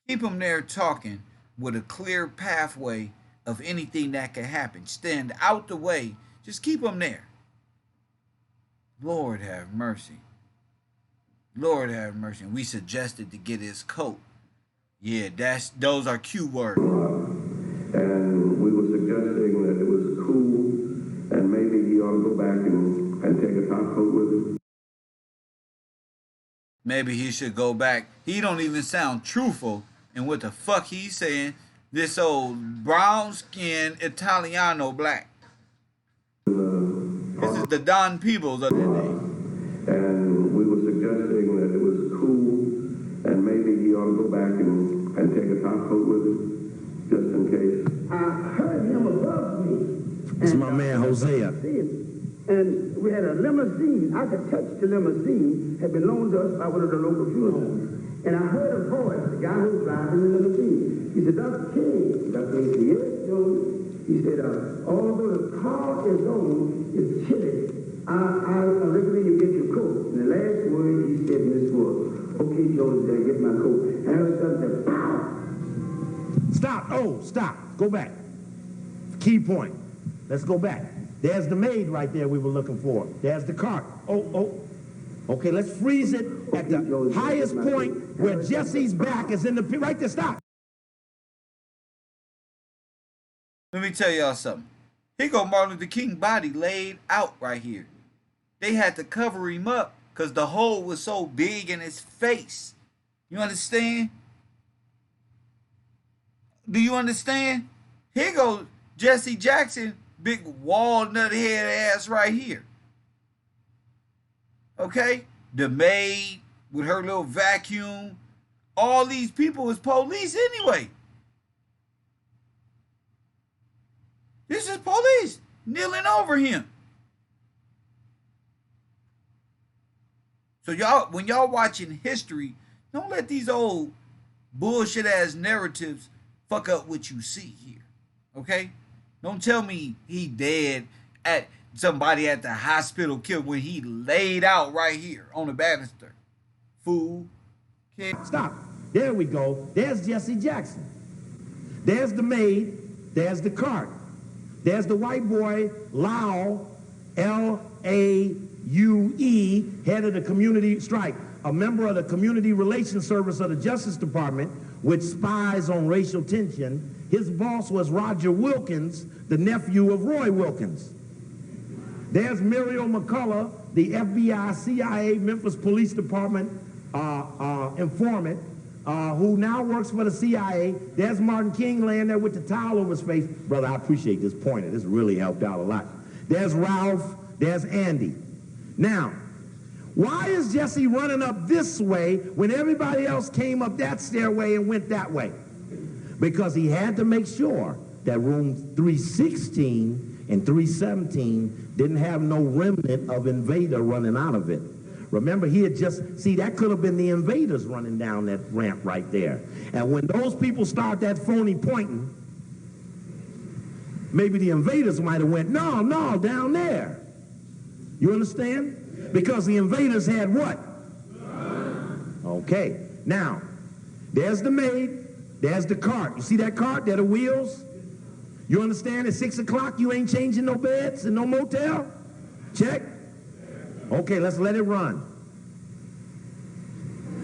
Keep him there talking with a clear pathway of anything that could happen. Stand out the way. Just keep him there. Lord have mercy. Lord have mercy. And we suggested to get his coat. Yeah, those are cue words. And we were suggesting that it was cool, and maybe he ought to go back and take a top coat with him. Maybe he should go back. He don't even sound truthful in what the fuck he's saying. This old brown-skinned Italiano black. This is the Don Peebles of the day. And we were suggesting that it was cool, and maybe he ought to go back and take a top coat with him, just in case. I heard him above me. It's my man Hosea. And we had a limousine. I could touch the limousine. Had been loaned to us by one of the local funeral homes. And I heard a the guy who's driving the limousine. He said, Dr. King. Dr. King said, yes, Joe. He said, although the car is on, it's chilly. I recommend you get your coat. And the last word he said in this was, okay, Joe, get my coat. And all of a sudden, said, pow! Stop. Oh, stop. Go back. Key point. Let's go back. There's the maid right there we were looking for. There's the cart. Oh. Okay, let's freeze it at the highest point where Jesse's back is in the... Right there, stop. Let me tell y'all something. Here go Martin Luther King body laid out right here. They had to cover him up because the hole was so big in his face. You understand? Do you understand? Here goes Jesse Jackson, big walnut head ass right here. Okay? The maid with her little vacuum. All these people was police anyway. This is police kneeling over him. So y'all, when y'all watching history, don't let these old bullshit ass narratives fuck up what you see here. Okay? Don't tell me he dead at somebody at the hospital killed when he laid out right here on the banister. Fool. Okay. Stop. There we go. There's Jesse Jackson. There's the maid. There's the cart. There's the white boy, Lau, L-A-U-E, head of the community strike, a member of the Community Relations Service of the Justice Department, which spies on racial tension. His boss was Roger Wilkins, the nephew of Roy Wilkins. There's Muriel McCullough, the FBI, CIA, Memphis Police Department informant, who now works for the CIA. There's Martin King laying there with the towel over his face. Brother, I appreciate this pointer. This really helped out a lot. There's Ralph. There's Andy. Now, why is Jesse running up this way when everybody else came up that stairway and went that way? Because he had to make sure that room 316 and 317 didn't have no remnant of invader running out of it. Remember, he had just, see, that could have been the invaders running down that ramp right there. And when those people start that phony pointing, maybe the invaders might have went, no, down there. You understand? Because the invaders had what? Okay. Now, there's the maid. There's the cart. You see that cart? There are the wheels. You understand? At 6 o'clock, you ain't changing no beds and no motel? Check. Okay, let's let it run.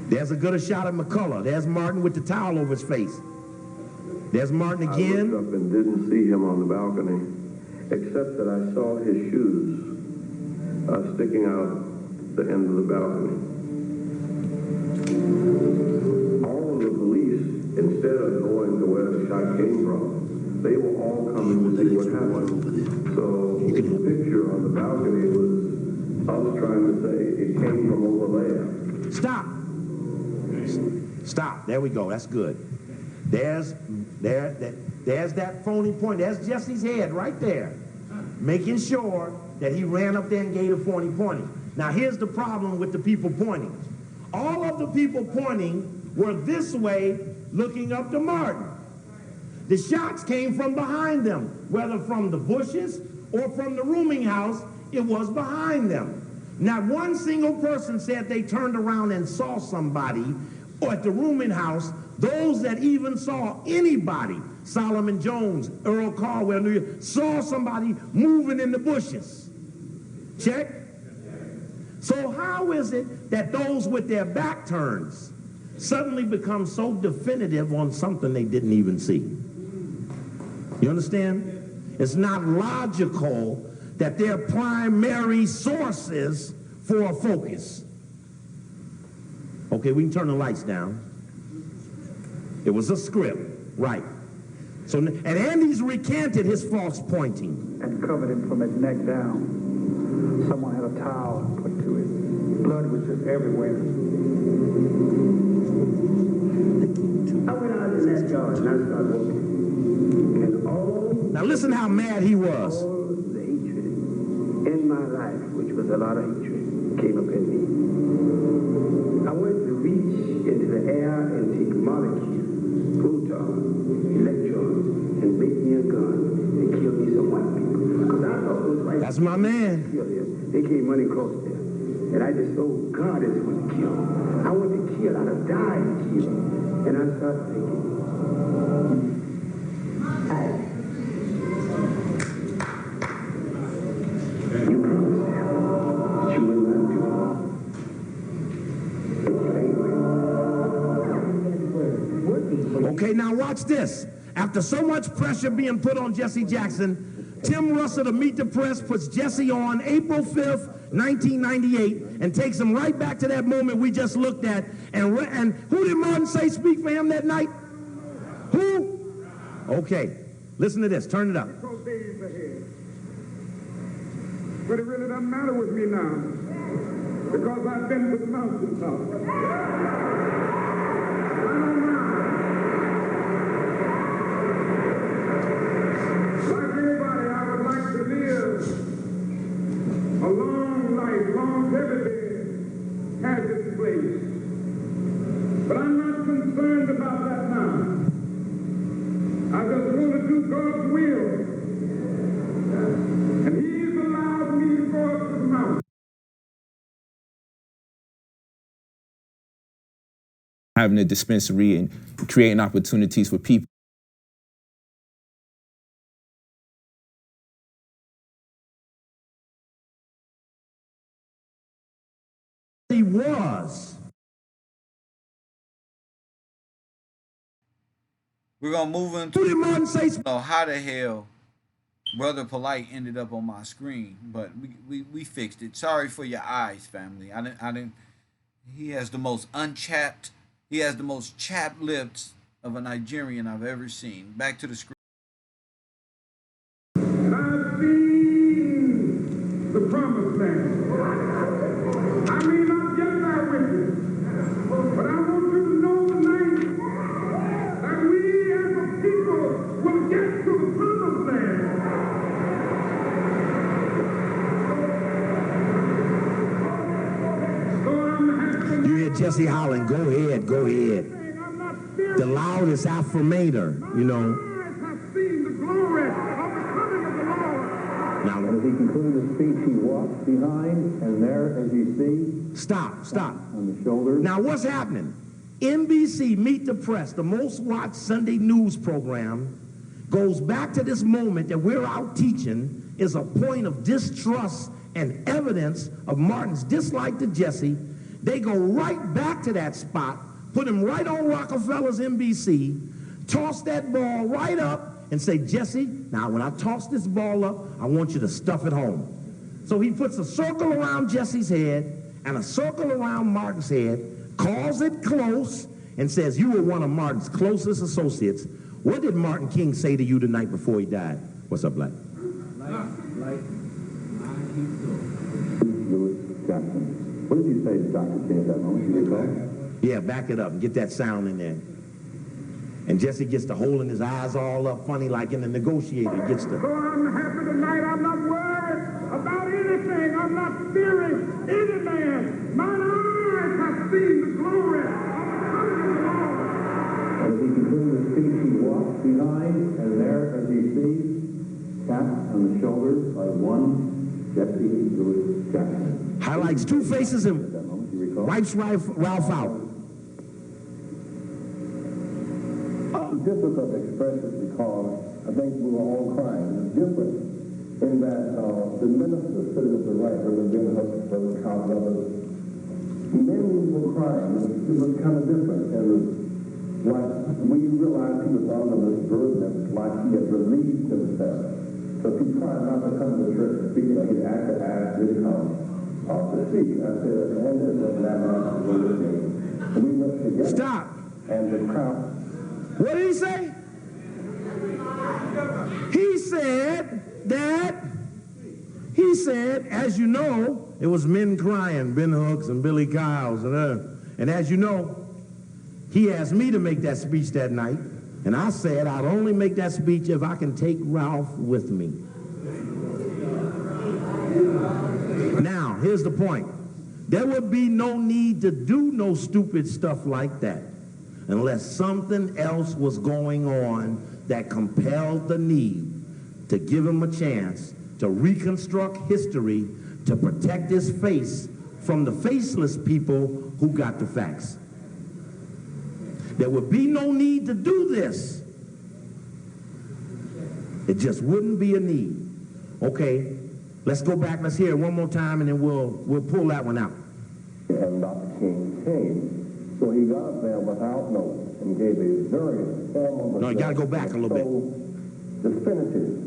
There's a good shot of McCullough. There's Martin with the towel over his face. There's Martin again. I looked up and didn't see him on the balcony, except that I saw his shoes sticking out the end of the balcony. All of the police, instead of going to where the shot came from, they were all coming to see what happened. So the picture on the balcony was us trying to say it came from over there. Stop. Stop. There we go. That's good. There's that phony point. There's Jesse's head right there, making sure that he ran up there and gave a phony pointing. Now, here's the problem with the people pointing. All of the people pointing were this way, looking up to Martin. The shots came from behind them, whether from the bushes or from the rooming house. It was behind them. Not one single person said they turned around and saw somebody or at the rooming house. Those that even saw anybody, Solomon Jones, Earl Caldwell, New York, saw somebody moving in the bushes. Check. So how is it that those with their back turns suddenly become so definitive on something they didn't even see? You understand? It's not logical that they're primary sources for a focus. Okay, we can turn the lights down. It was a script, right. So, and Andy's recanted his false pointing. And covered him from his neck down. Someone had a towel put to it. Blood was just everywhere. I went out in that yard and I started walking. And all... Now listen how mad he was. All the hatred in my life, which was a lot of hatred, came up in me. I went to reach into the air and take molecules electrons and make me a gun and kill me some white people. Because I thought those white That's my man. kill them. They came running across there. And I just, oh, God is going to kill. I want to kill. I'd have died to kill. And I started thinking, you promised them that you will not do it. Okay, now watch this. After so much pressure being put on Jesse Jackson, Tim Russell of Meet the Press puts Jesse on April 5th, 1998, and takes him right back to that moment we just looked at. And who did Martin say speak for him that night? Who? Okay, listen to this. Turn it up. Those days ahead. But it really doesn't matter with me now, because I've been to the mountaintop. I don't mind. Like everybody, I would like to live a long life. Longevity has its place. But I'm not concerned about that now. I just want to do God's will. And He's allowed me to go up to the mountain. Having a dispensary and creating opportunities for people. He was. We're gonna move into Who did Martin say? know how the hell Brother Polite ended up on my screen, but we fixed it. Sorry for your eyes, family. I didn't. He has the most unchapped. He has the most chapped lips of a Nigerian I've ever seen. Back to the screen. I've seen the promised land. I may not get there with you, but I want you to know tonight that we as a people will get to the promised land. So I'm happy. You hear Jesse hollering, go ahead, go ahead. I'm not fearing. The loudest affirmator, you know. My eyes have seen the glory of the coming of the Lord. Now, As he concluded his speech, he walked behind, and there, as you see, stop. on the shoulders. Now, what's happening? NBC Meet the Press, the most watched Sunday news program, goes back to this moment that we're out teaching is a point of distrust and evidence of Martin's dislike to Jesse. They go right back to that spot, put him right on Rockefeller's NBC, toss that ball right up, and say, Jesse, now when I toss this ball up, I want you to stuff it home. So he puts a circle around Jesse's head and a circle around Martin's head, calls it close, and says, you were one of Martin's closest associates. What did Martin King say to you the night before he died? What's up, Black? Louis Jackson. What did you say to Dr. King at that moment? Do you recall? Yeah, back it up and get that sound in there. And Jesse gets to holding his eyes all up funny like in the negotiator. He gets to... So I'm happy tonight. I'm not worried about anything. I'm not fearing any man. My eyes have seen the glory of the coming of the Lord. As he concluded his speech, he walked behind, and there, as you see, tapped on the shoulders by one Jesse Louis Jackson. Highlights two faces and At that moment, do you recall? wipes Ralph out. Difficult to express it because I think we were all crying. It was different in that the minister sitting at the right, Reverend Ben Hudson, Reverend Count Lovers, many were crying. It was kind of different. It was like we realized he was under this burden, like he had relieved himself. So he tried not to come to church to speak, but he had to ask me to come to speak. I said, at the end of that night, we went together. Stop. And the crowd. What did he say? He said, as you know, it was men crying, Ben Hooks and Billy Kyles. And as you know, he asked me to make that speech that night. And I said, I'd only make that speech if I can take Ralph with me. Now, here's the point. There would be no need to do no stupid stuff like that. unless something else was going on that compelled the need to give him a chance to reconstruct history, to protect his face from the faceless people who got the facts. There would be no need to do this. It just wouldn't be a need. Okay, let's go back, let's hear it one more time, and then we'll pull that one out. And Dr. King came, so he got up there without notice and gave a very formal... No, you got to go back a little bit. Definitive.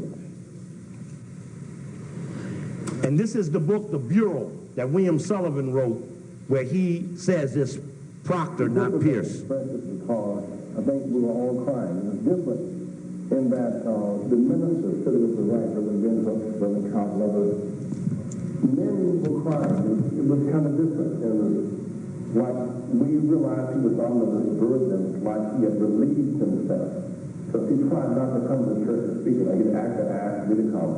And this is the book, The Bureau, that William Sullivan wrote, where he says this Proctor, not Pierce. Because I think we were all crying. It was different in that the minister sitting at the right, Reverend Benson, Reverend Count Lovers, men were crying. It was kind of different. And like we realized he was under this burden, like he had relieved himself. So he tried not to come to the church to speak. Like he actually asked me to come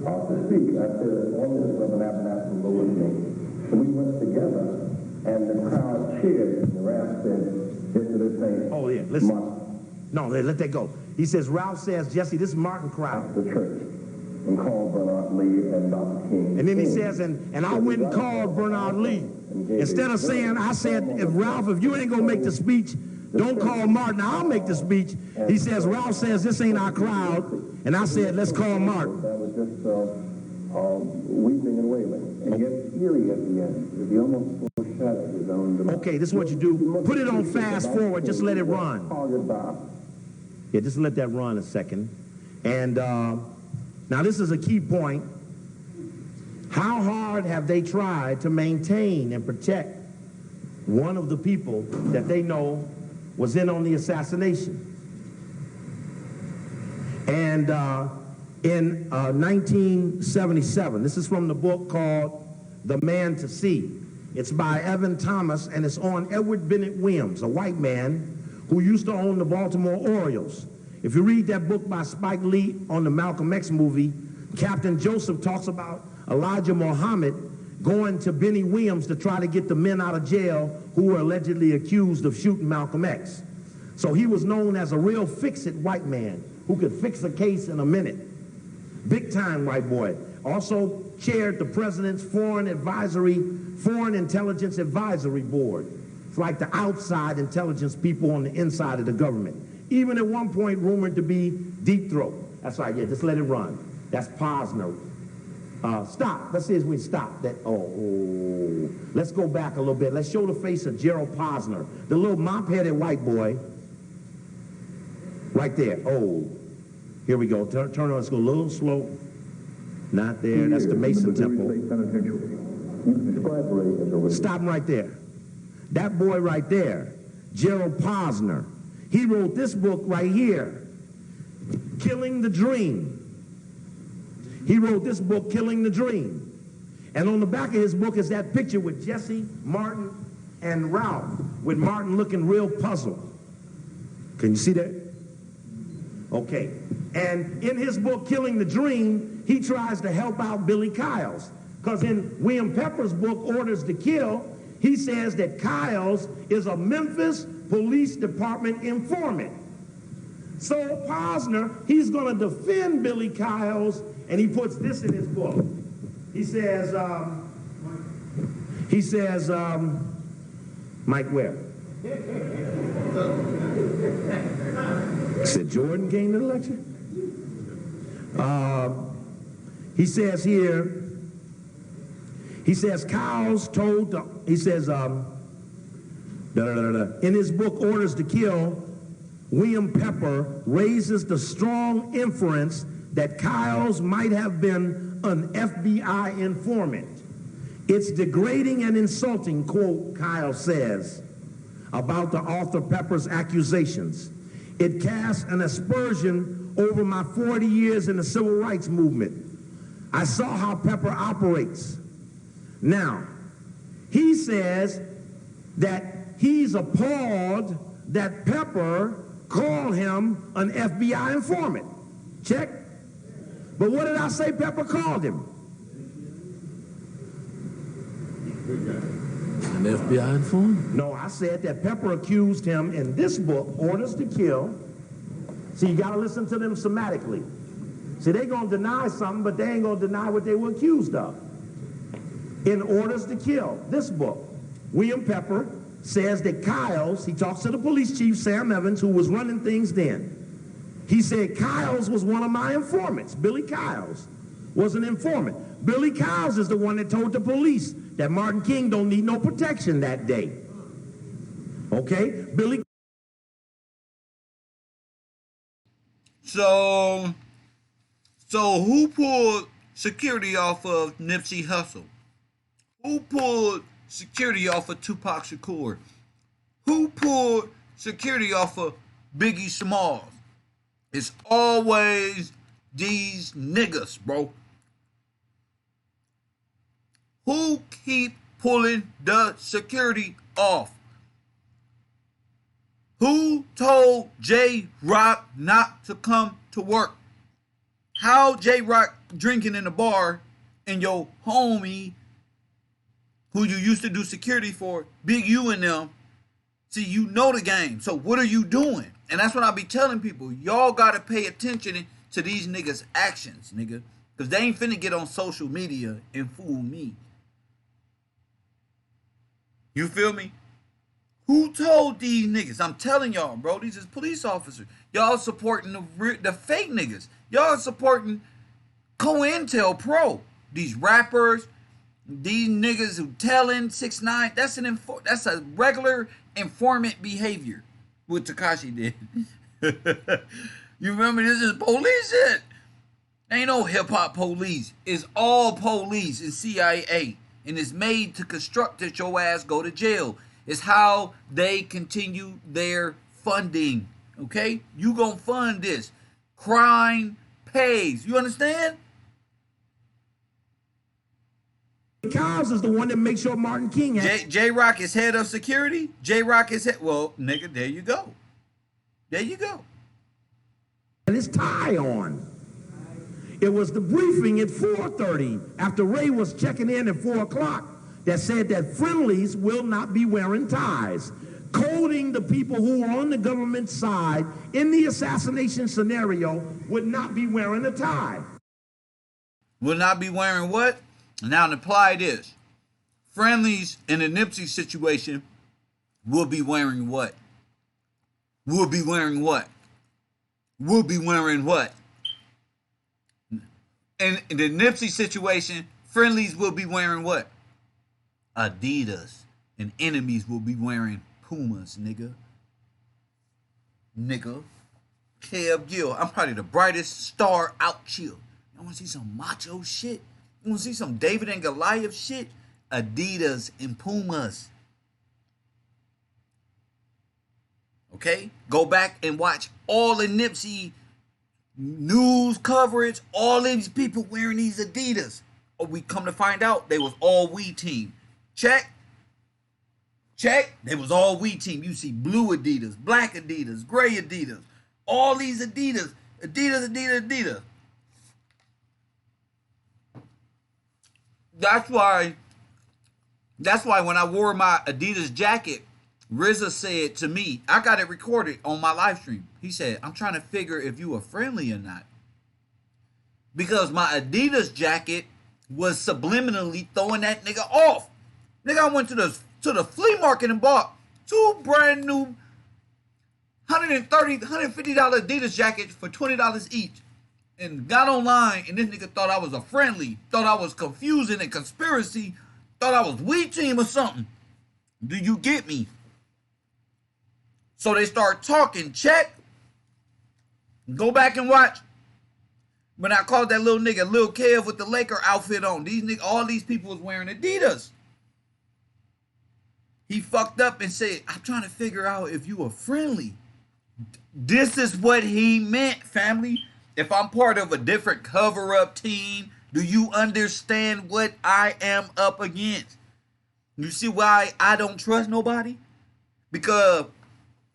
to speak. I said, on this Reverend Abernathy go with me. So we went together, and the crowd cheered, and Ralph said, into this thing. Oh, yeah, listen. No, let that go. He says, Ralph says, Jesse, this is Martin crowd. The church, and called Bernard Lee and Dr. King. And then he says, and I went and called Bernard Lee. Instead of saying, I said, if you ain't going to make the speech, don't call Martin, I'll make the speech. He says, Ralph says, this ain't our crowd. And I said, let's call Martin. That was just weeping and wailing. And yet eerie at the end. He almost foreshadowed his own demise. Okay, this is what you do. Put it on fast forward. Just let it run. Yeah, just let that run a second. And now this is a key point. How hard have they tried to maintain and protect one of the people that they know was in on the assassination? And in 1977, this is from the book called The Man to See. It's by Evan Thomas, and it's on Edward Bennett Williams, a white man who used to own the Baltimore Orioles. If you read that book by Spike Lee on the Malcolm X movie, Captain Joseph talks about Elijah Muhammad going to Benny Williams to try to get the men out of jail who were allegedly accused of shooting Malcolm X. So he was known as a real fix-it white man who could fix a case in a minute. Big-time white boy. Also chaired the president's Foreign Intelligence Advisory Board. It's like the outside intelligence people on the inside of the government. Even at one point rumored to be Deep Throat. That's right, yeah, just let it run. That's Posner. Stop. Let's see if we stop that. Oh. Let's go back a little bit. Let's show the face of Gerald Posner, the little mop-headed white boy. Right there. Oh. Here we go. Turn on. Let's go a little slow. Not there. That's the Mason Temple. Stop him right there. That boy right there, Gerald Posner. He wrote this book right here, Killing the Dream. He wrote this book, Killing the Dream. And on the back of his book is that picture with Jesse, Martin, and Ralph, with Martin looking real puzzled. Can you see that? Okay. And in his book, Killing the Dream, he tries to help out Billy Kyles. Because in William Pepper's book, Orders to Kill, he says that Kyles is a Memphis Police Department informant. So Posner, he's going to defend Billy Kyles, and he puts this in his book. He says, Mike Webb. Said Jordan came to the lecture? He says here, Kyles told, in his book, Orders to Kill, William Pepper raises the strong inference that Kyles might have been an FBI informant. It's degrading and insulting, quote, Kyles says, about the author Pepper's accusations. It casts an aspersion over my 40 years in the civil rights movement. I saw how Pepper operates. Now, he says that he's appalled that Pepper called him an FBI informant. Check. But what did I say Pepper called him? an FBI informant? No, I said that Pepper accused him in this book, Orders to Kill. See, you got to listen to them somatically. See, they're going to deny something, but they ain't going to deny what they were accused of. In Orders to Kill, this book, William Pepper says that Kyles, he talks to the police chief, Sam Evans, who was running things then. He said Kyles was one of my informants. Billy Kyles was an informant. Billy Kyles is the one that told the police that Martin King don't need no protection that day. Okay? Billy. So who pulled security off of Nipsey Hussle? Who pulled security off of Tupac Shakur? Who pulled security off of Biggie Smalls? It's always these niggas, bro. Who keep pulling the security off? Who told J-Rock not to come to work? How J-Rock drinking in the bar and your homie, who you used to do security for, Big U and them, see, you know the game. So what are you doing? And that's what I be telling people. Y'all got to pay attention to these niggas' actions, nigga. Because they ain't finna get on social media and fool me. You feel me? Who told these niggas? I'm telling y'all, bro. These is police officers. Y'all supporting the fake niggas. Y'all supporting COINTELPRO. These rappers, these niggas who telling 6ix9ine. That's a regular informant behavior. What Tekashi did. You remember, this is police shit. Ain't no hip hop police. It's all police and CIA. And it's made to construct that your ass go to jail. It's how they continue their funding. Okay? You gonna fund this. Crime pays. You understand? Kyles is the one that makes sure Martin King has... J-Rock is head of security? J-Rock is head... Well, nigga, there you go. There you go. And his tie on. It was the briefing at 4:30 after Ray was checking in at 4 o'clock that said that friendlies will not be wearing ties, coding the people who are on the government side in the assassination scenario would not be wearing a tie. Will not be wearing what? Now to apply this. Friendlies in the Nipsey situation will be wearing what? Will be wearing what? Will be wearing what? In the Nipsey situation, friendlies will be wearing what? Adidas. And enemies will be wearing Pumas, nigga. Nigga. Kev Gill. I'm probably the brightest star out here. You want to see some macho shit? You want to see some David and Goliath shit? Adidas and Pumas. Okay? Go back and watch all the Nipsey news coverage. All these people wearing these Adidas. Oh, we come to find out they was all we team. Check. Check. They was all we team. You see blue Adidas, black Adidas, gray Adidas. All these Adidas. Adidas, Adidas, Adidas. That's why when I wore my Adidas jacket, RZA said to me, I got it recorded on my live stream. He said, I'm trying to figure if you are friendly or not. Because my Adidas jacket was subliminally throwing that nigga off. Nigga, I went to the flea market and bought 2 brand new $130, $150 Adidas jackets for $20 each. And got online, and this nigga thought I was a friendly, thought I was confusing and conspiracy, thought I was we team or something. Do you get me? So they start talking. Check. Go back and watch. When I called that little nigga Lil Kev with the Laker outfit on, all these people was wearing Adidas. He fucked up and said, I'm trying to figure out if you are friendly. This is what he meant, family. If I'm part of a different cover-up team, do you understand what I am up against? You see why I don't trust nobody? Because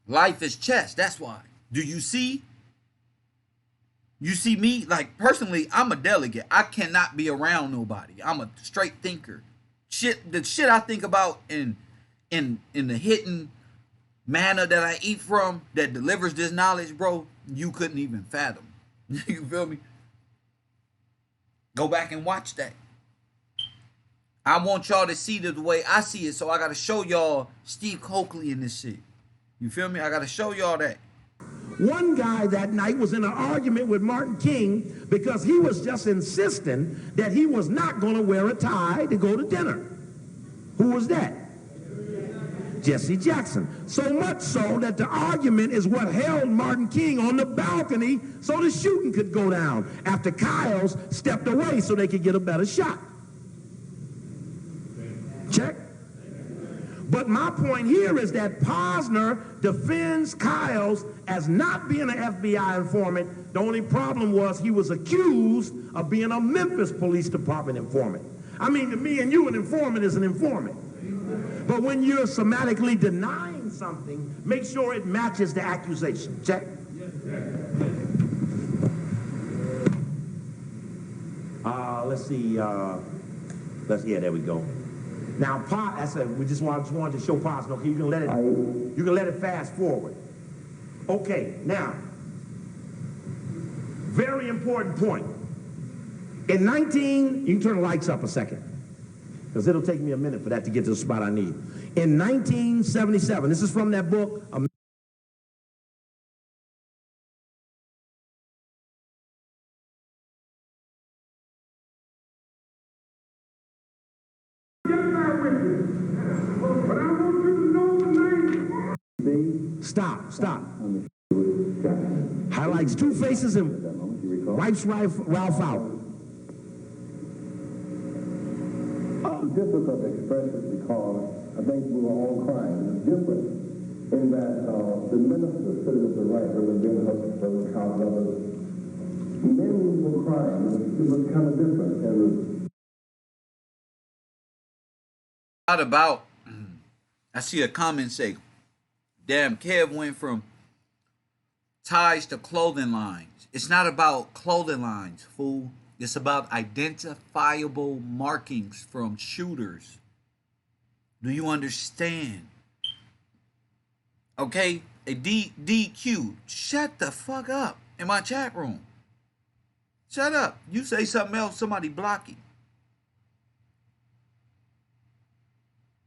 life is chess. That's why. Do you see? You see me? Like, personally, I'm a delegate. I cannot be around nobody. I'm a straight thinker. The shit I think about and in the hidden manna that I eat from that delivers this knowledge, bro, you couldn't even fathom. You feel me? Go back and watch that. I want y'all to see the way I see it, so I gotta show y'all Steve Coakley in this shit. You feel me? I gotta show y'all that. One guy that night was in an argument with Martin King because he was just insisting that he was not going to wear a tie to go to dinner. Who was that? Jesse Jackson. So much so that the argument is what held Martin King on the balcony so the shooting could go down after Kyles stepped away so they could get a better shot. Check. But my point here is that Posner defends Kyles as not being an FBI informant. The only problem was he was accused of being a Memphis Police Department informant. I mean, to me and you, an informant is an informant. But when you're somatically denying something, make sure it matches the accusation. Check. Let's see. Yeah, there we go. Now, we just wanted to show Posner. Okay, you can let it fast forward. Okay, now, very important point. You can turn the lights up a second, because it'll take me a minute for that to get to the spot I need. In 1977, this is from that book, Stop. Highlights two faces and wipes Ralph out. This was of expression because I think we were all crying. It's different in that the minister sitting at the right, Reverend Ben Hudson, Count others, men were crying. It was kind of different. And Not about, I see a comment say, damn, Kev went from ties to clothing lines. It's not about clothing lines, fool. It's about identifiable markings from shooters. Do you understand? Okay? A DQ. Shut the fuck up in my chat room. Shut up. You say something else, somebody block you.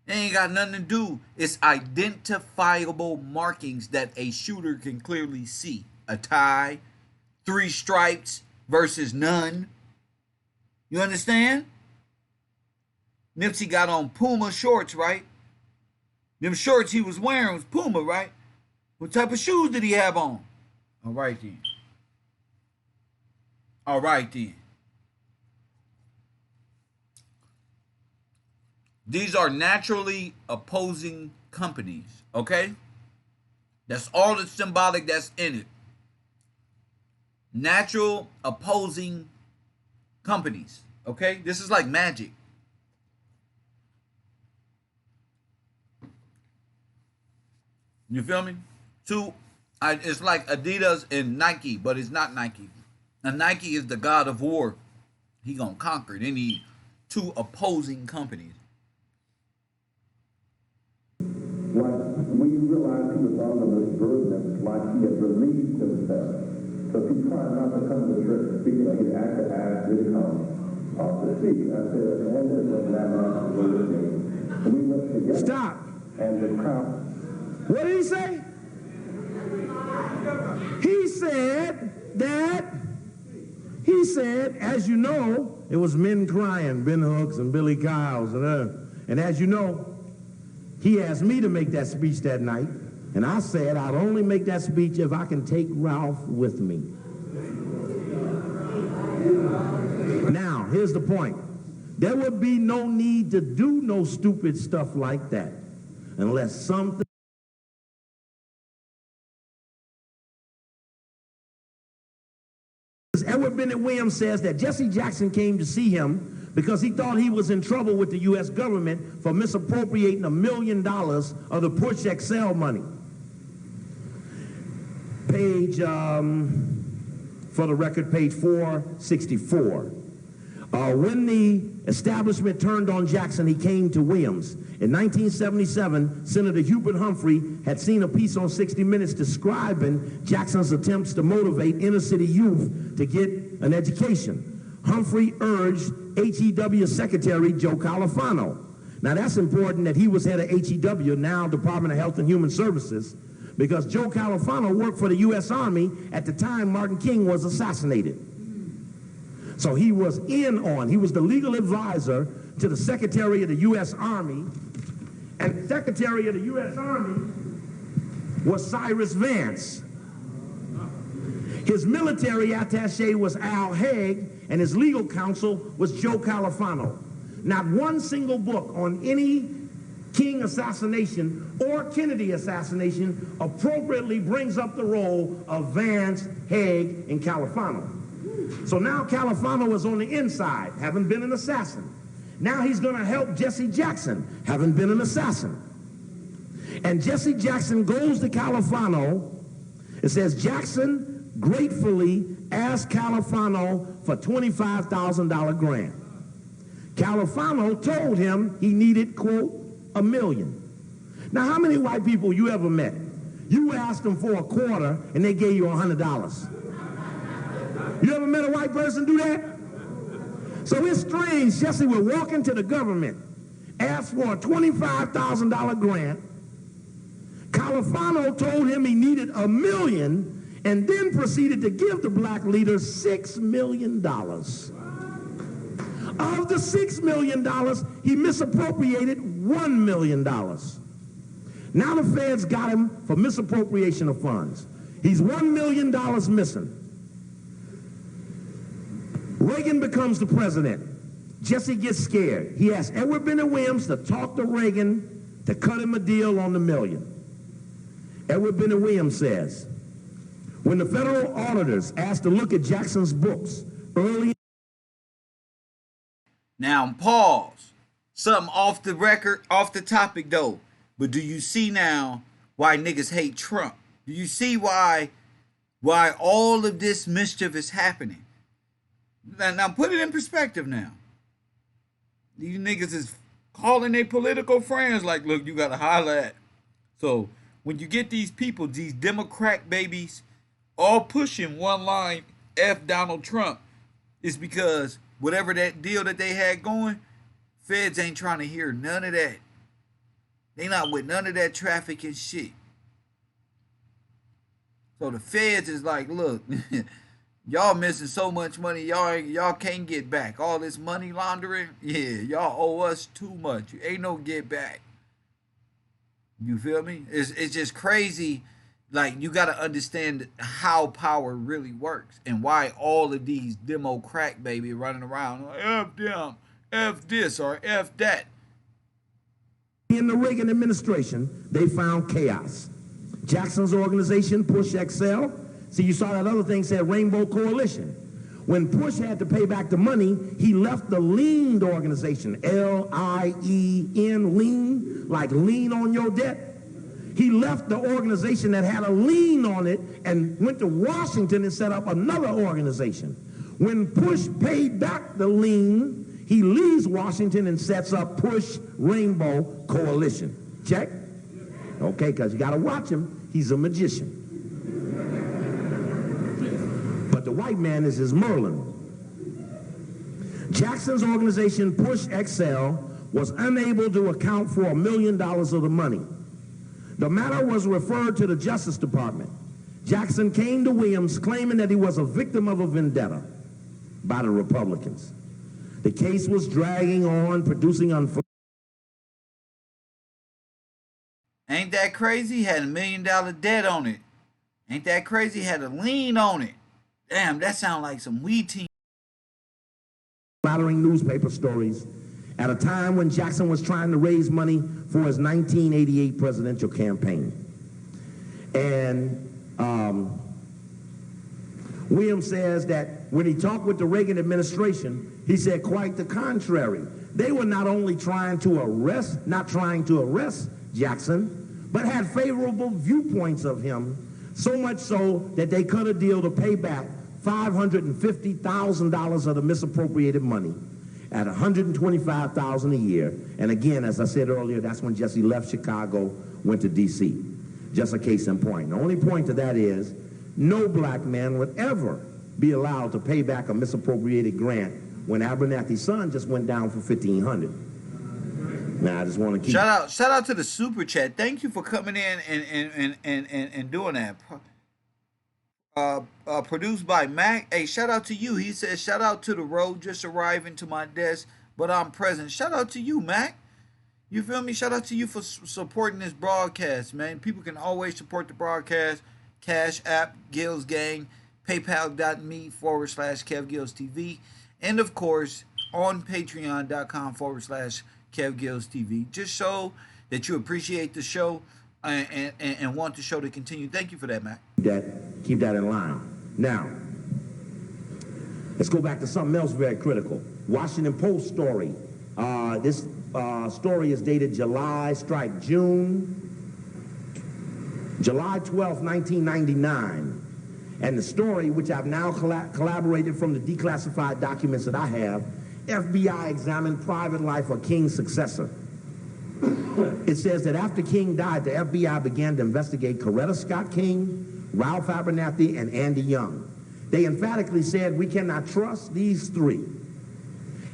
It ain't got nothing to do. It's identifiable markings that a shooter can clearly see. A tie, 3 stripes versus none. You understand? Nipsey got on Puma shorts, right? Them shorts he was wearing was Puma, right? What type of shoes did he have on? All right then. These are naturally opposing companies, okay? That's all the symbolic that's in it. Natural opposing companies, okay? This is like magic. You feel me? It's like Adidas and Nike, but it's not Nike. And Nike is the god of war. He gonna conquer it. They need 2 opposing companies. When you realize he was under this burden, like he had relieved himself. So he tried not to come to church to speak, but he actually asked me to come to speak. I said, and it was that night with me. And we went together. Stop. And the crowd. What did he say? He said, as you know, it was men crying, Ben Hooks and Billy Kyles. And as you know, he asked me to make that speech that night. And I said, I'd only make that speech if I can take Ralph with me. Now, here's the point. There would be no need to do no stupid stuff like that unless something. Edward Bennett Williams says that Jesse Jackson came to see him because he thought he was in trouble with the U.S. government for misappropriating $1 million of the Push XL money. Page, for the record, page 464. When the establishment turned on Jackson, he came to Williams. In 1977, Senator Hubert Humphrey had seen a piece on 60 Minutes describing Jackson's attempts to motivate inner-city youth to get an education. Humphrey urged HEW Secretary Joe Califano. Now that's important that he was head of HEW, now Department of Health and Human Services, because Joe Califano worked for the U.S. Army at the time Martin King was assassinated. So he was he was the legal advisor to the Secretary of the U.S. Army, and the Secretary of the U.S. Army was Cyrus Vance. His military attaché was Al Haig, and his legal counsel was Joe Califano. Not one single book on any King assassination or Kennedy assassination appropriately brings up the role of Vance, Haig, and Califano. So now Califano is on the inside, having been an assassin. Now he's going to help Jesse Jackson, having been an assassin. And Jesse Jackson goes to Califano. It says, Jackson gratefully asked Califano for $25,000 grant. Califano told him he needed, quote, $1 million. Now, how many white people you ever met? You asked them for a quarter and they gave you $100. You ever met a white person do that? So it's strange. Jesse would walk into the government, ask for a $25,000 grant. Califano told him he needed $1 million and then proceeded to give the black leader $6 million. Of the $6 million, he misappropriated $1 million. Now the feds got him for misappropriation of funds. He's $1 million missing. Reagan becomes the president. Jesse gets scared. He asks Edward Bennett Williams to talk to Reagan to cut him a deal on the $1 million. Edward Bennett Williams says, when the federal auditors asked to look at Jackson's books early. Now, pause. Something off the record, off the topic though. But do you see now why niggas hate Trump? Do you see why all of this mischief is happening? Now put it in perspective now. These niggas is calling their political friends like, look, you gotta holler at. So when you get these people, these Democrat babies, all pushing one line, F Donald Trump, is because whatever that deal that they had going, feds ain't trying to hear none of that. They not with none of that trafficking shit. So the feds is like, look, y'all missing so much money, y'all can't get back. All this money laundering, yeah, y'all owe us too much. Ain't no get back. You feel me? It's just crazy. Like, you got to understand how power really works and why all of these Democrat baby running around like, F them, F this, or F that. In the Reagan administration, they found chaos. Jackson's organization, Push XL, see, you saw that other thing said Rainbow Coalition. When Push had to pay back the money, he left the leaned organization, L-I-E-N, lean, like lean on your debt. He left the organization that had a lien on it and went to Washington and set up another organization. When Push paid back the lien, he leaves Washington and sets up Push Rainbow Coalition. Check? Okay, because you got to watch him. He's a magician. But the white man is his Merlin. Jackson's organization, Push XL, was unable to account for $1 million of the money. The matter was referred to the Justice Department. Jackson came to Williams claiming that he was a victim of a vendetta by the Republicans. The case was dragging on, producing unfortunate. Ain't that crazy? Had $1 million debt on it. Ain't that crazy? Had a lien on it. Damn, that sound like some weed team. Flattering newspaper stories at a time when Jackson was trying to raise money for his 1988 presidential campaign. And Williams says that when he talked with the Reagan administration, he said quite the contrary. They were not only not trying to arrest Jackson, but had favorable viewpoints of him, so much so that they cut a deal to pay back $550,000 of the misappropriated money at $125,000 a year. And again, as I said earlier, that's when Jesse left Chicago, went to D.C. Just a case in point. The only point to that is no black man would ever be allowed to pay back a misappropriated grant when Abernathy's son just went down for $1,500. Now, I just want to keep... Shout out to the super chat. Thank you for coming in and doing that. Produced by Mac. Hey, shout out to you. He says, shout out to the road just arriving to my desk, but I'm present. Shout out to you, Mac. You feel me? Shout out to you for supporting this broadcast, man. People can always support the broadcast. CashApp GillzGang, PayPal.me/KevGillsTV, and of course on Patreon.com/KevGillsTV. Just show that you appreciate the show and want the show to continue. Thank you for that, Mac. Keep that in line. Now, let's go back to something else very critical. Washington Post story. This story is dated July 12, 1999. And the story, which I've now collaborated from the declassified documents that I have, FBI examined private life of King's successor. It says that after King died, the FBI began to investigate Coretta Scott King, Ralph Abernathy, and Andy Young. They emphatically said, we cannot trust these three,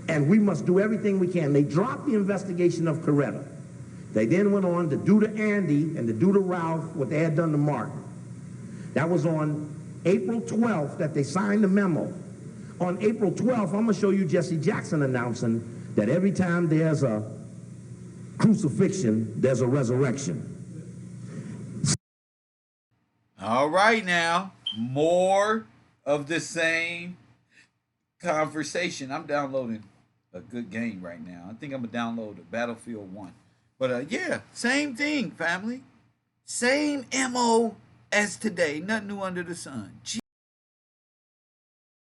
and we must do everything we can. They dropped the investigation of Coretta. They then went on to do to Andy and to do to Ralph what they had done to Martin. That was on April 12th that they signed the memo. On April 12th, I'm going to show you Jesse Jackson announcing that every time there's a crucifixion, there's a resurrection. All right, now, more of the same conversation. I'm downloading a good game right now. I think I'm going to download Battlefield 1. But yeah, same thing, family. Same MO as today. Nothing new under the sun.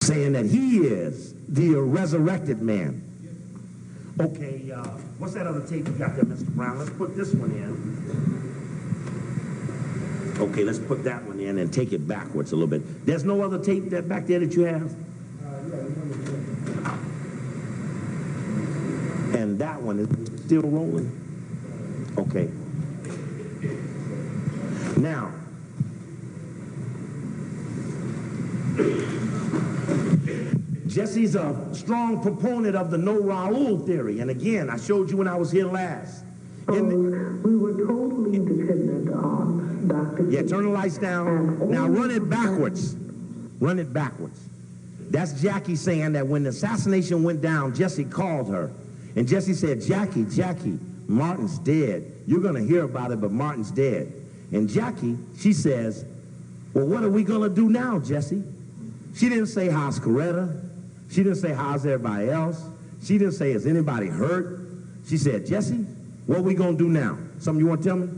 Saying that he is the resurrected man. Okay, what's that other tape you got there, Mr. Brown? Let's put this one in. Okay, let's put that one in and take it backwards a little bit. There's no other tape that back there that you have? And that one is still rolling? Okay. Now, Jesse's a strong proponent of the no Raul theory. And again, I showed you when I was here last. We were totally dependent on Dr. Yeah, turn the lights down. Now run it backwards. Run it backwards. That's Jackie saying that when the assassination went down, Jesse called her. And Jesse said, Jackie, Martin's dead. You're going to hear about it, but Martin's dead. And Jackie, she says, well, what are we going to do now, Jesse? She didn't say, how's Coretta? She didn't say, how's everybody else? She didn't say, is anybody hurt? She said, Jesse, what are we going to do now? Something you want to tell me?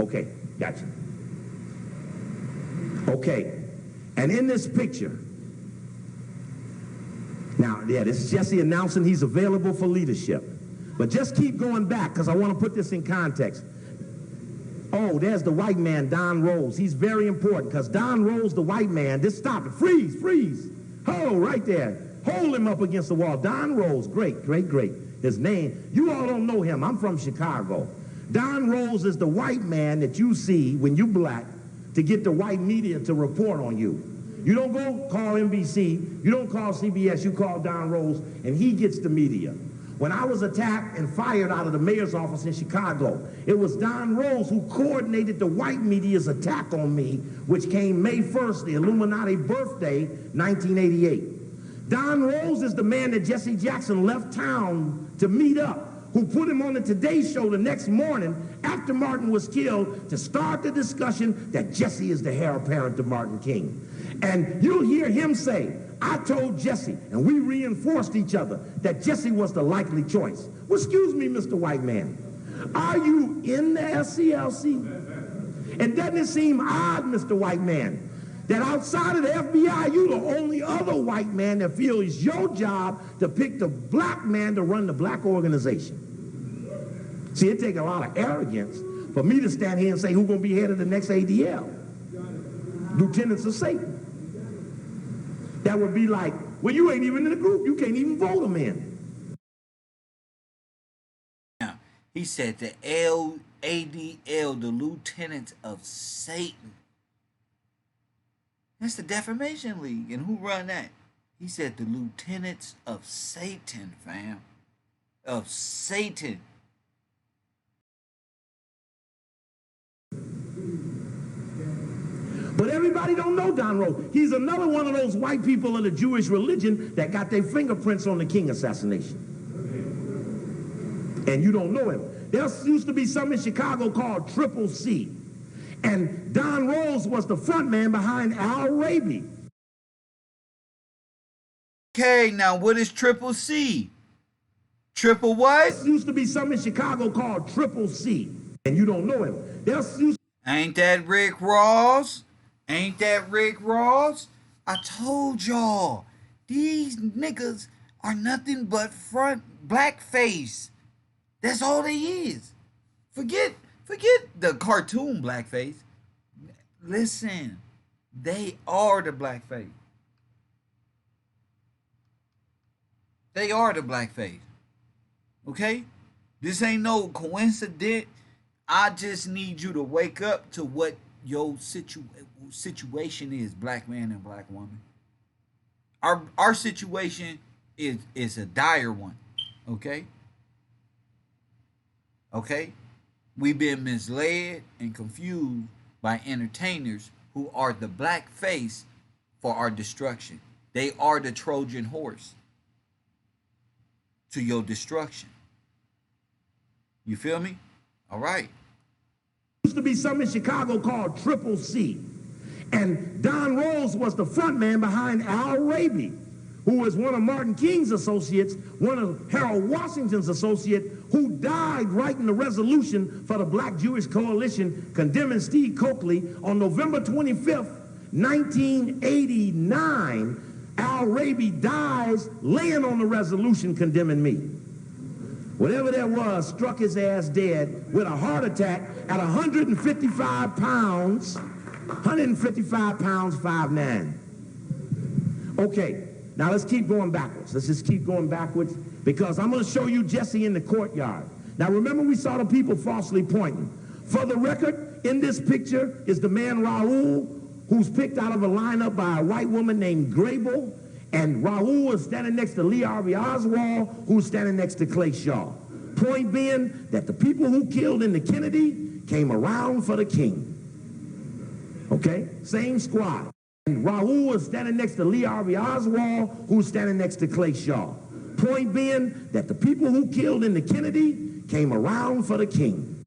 Okay, gotcha. Okay, and in this picture, now, yeah, this is Jesse announcing he's available for leadership. But just keep going back, because I want to put this in context. Oh, there's the white man, Don Rose. He's very important, because Don Rose, the white man, just stop it. Freeze. Oh, right there. Hold him up against the wall. Don Rose, great. His name, you all don't know him. I'm from Chicago. Don Rose is the white man that you see when you black to get the white media to report on you. You don't go call NBC, you don't call CBS, you call Don Rose, and he gets the media. When I was attacked and fired out of the mayor's office in Chicago, it was Don Rose who coordinated the white media's attack on me, which came May 1st, the Illuminati birthday, 1988. Don Rose is the man that Jesse Jackson left town to meet up, who put him on the Today Show the next morning after Martin was killed to start the discussion that Jesse is the heir apparent to Martin King. And you'll hear him say, I told Jesse, and we reinforced each other, that Jesse was the likely choice. Well, excuse me, Mr. White Man, are you in the SCLC? And doesn't it seem odd, Mr. White Man, that outside of the FBI, you're the only other white man that feels it's your job to pick the black man to run the black organization? See, it takes a lot of arrogance for me to stand here and say who's going to be head of the next ADL. lieutenants of Satan. That would be like, well, you ain't even in the group. You can't even vote them in. Now, he said the LADL, the lieutenants of Satan. That's the Defamation League. And who run that? He said the lieutenants of Satan, fam. Of Satan. But everybody don't know Don Rose. He's another one of those white people of the Jewish religion that got their fingerprints on the King assassination. And you don't know him. There used to be something in Chicago called Triple C. And Don Rose was the front man behind Al Raby. Okay, now what is Triple C? Triple what? There used to be something in Chicago called Triple C. And you don't know him. Ain't that Rick Ross? Ain't that Rick Ross? I told y'all, these niggas are nothing but front blackface. That's all they is. Forget the cartoon blackface. Listen, they are the blackface. They are the blackface. Okay? This ain't no coincidence. I just need you to wake up to what your situation is, black man and black woman. Our situation is a dire one. Okay? Okay? We've been misled and confused by entertainers who are the black face for our destruction. They are the Trojan horse to your destruction. You feel me? All right. Used to be something in Chicago called Triple C. And Don Rose was the front man behind Al Raby, who was one of Martin King's associates, one of Harold Washington's associates, who died writing the resolution for the Black Jewish Coalition condemning Steve Coakley on November 25th, 1989. Al Raby dies laying on the resolution condemning me. Whatever that was struck his ass dead with a heart attack at 155 pounds, 5'9". Okay, now let's keep going backwards. Let's just keep going backwards because I'm going to show you Jesse in the courtyard. Now remember we saw the people falsely pointing. For the record, in this picture is the man Raul, who's picked out of a lineup by a white woman named Grable. And Raul is standing next to Lee Harvey Oswald, who's standing next to Clay Shaw. Point being that the people who killed in the Kennedy came around for the king. Okay? Same squad. And Raul is standing next to Lee Harvey Oswald, who's standing next to Clay Shaw. Point being that the people who killed in the Kennedy came around for the king.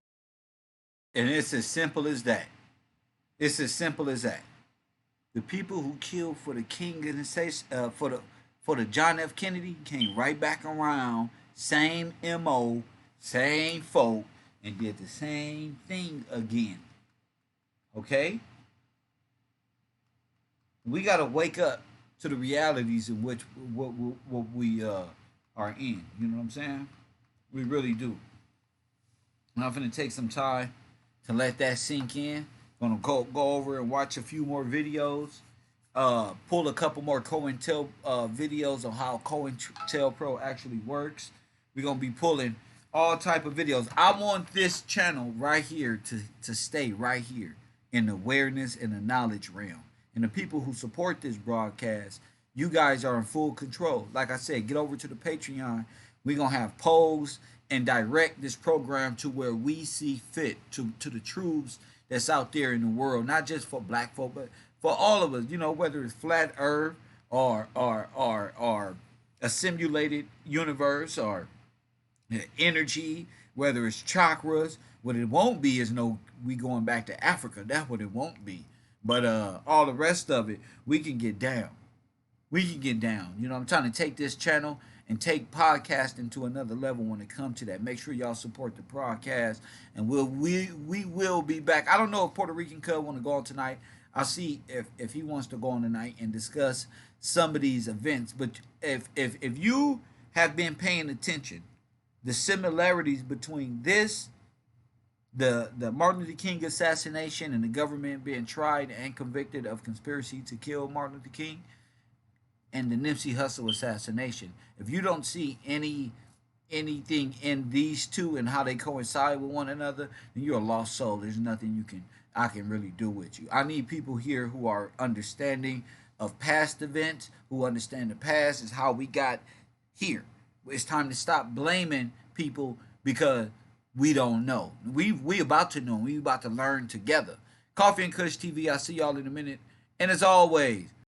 And it's as simple as that. It's as simple as that. The people who killed for the king and for the John F. Kennedy came right back around, same MO, same folk, and did the same thing again. Okay? We gotta wake up to the realities in which what we are in. You know what I'm saying? We really do. And I'm gonna take some time to let that sink in. Gonna go over and watch a few more videos. Pull a couple more COINTEL videos on how COINTELPRO actually works. We're gonna be pulling all type of videos. I want this channel right here to stay right here in the awareness and the knowledge realm. And the people who support this broadcast, you guys are in full control. Like I said, get over to the Patreon. We're gonna have polls and direct this program to where we see fit, to the truths that's out there in the world, not just for black folk, but for all of us, you know, whether it's flat earth or a simulated universe or energy, whether it's chakras. What it won't be is we going back to Africa. That's what it won't be. But all the rest of it, we can get down. We can get down. You know, I'm trying to take this channel and take podcasting to another level when it comes to that. Make sure y'all support the podcast, and we will be back. I don't know if Puerto Rican Cub want to go on tonight. I'll see if he wants to go on tonight and discuss some of these events. But if you have been paying attention, the similarities between this the Martin Luther King assassination and the government being tried and convicted of conspiracy to kill Martin Luther King, and the Nipsey Hussle assassination. If you don't see anything in these two and how they coincide with one another, then you're a lost soul. There's nothing I can really do with you. I need people here who are understanding of past events, who understand the past is how we got here. It's time to stop blaming people because we don't know. We about to know. We about to learn together. Coffee and Kush TV. I'll see y'all in a minute. And as always,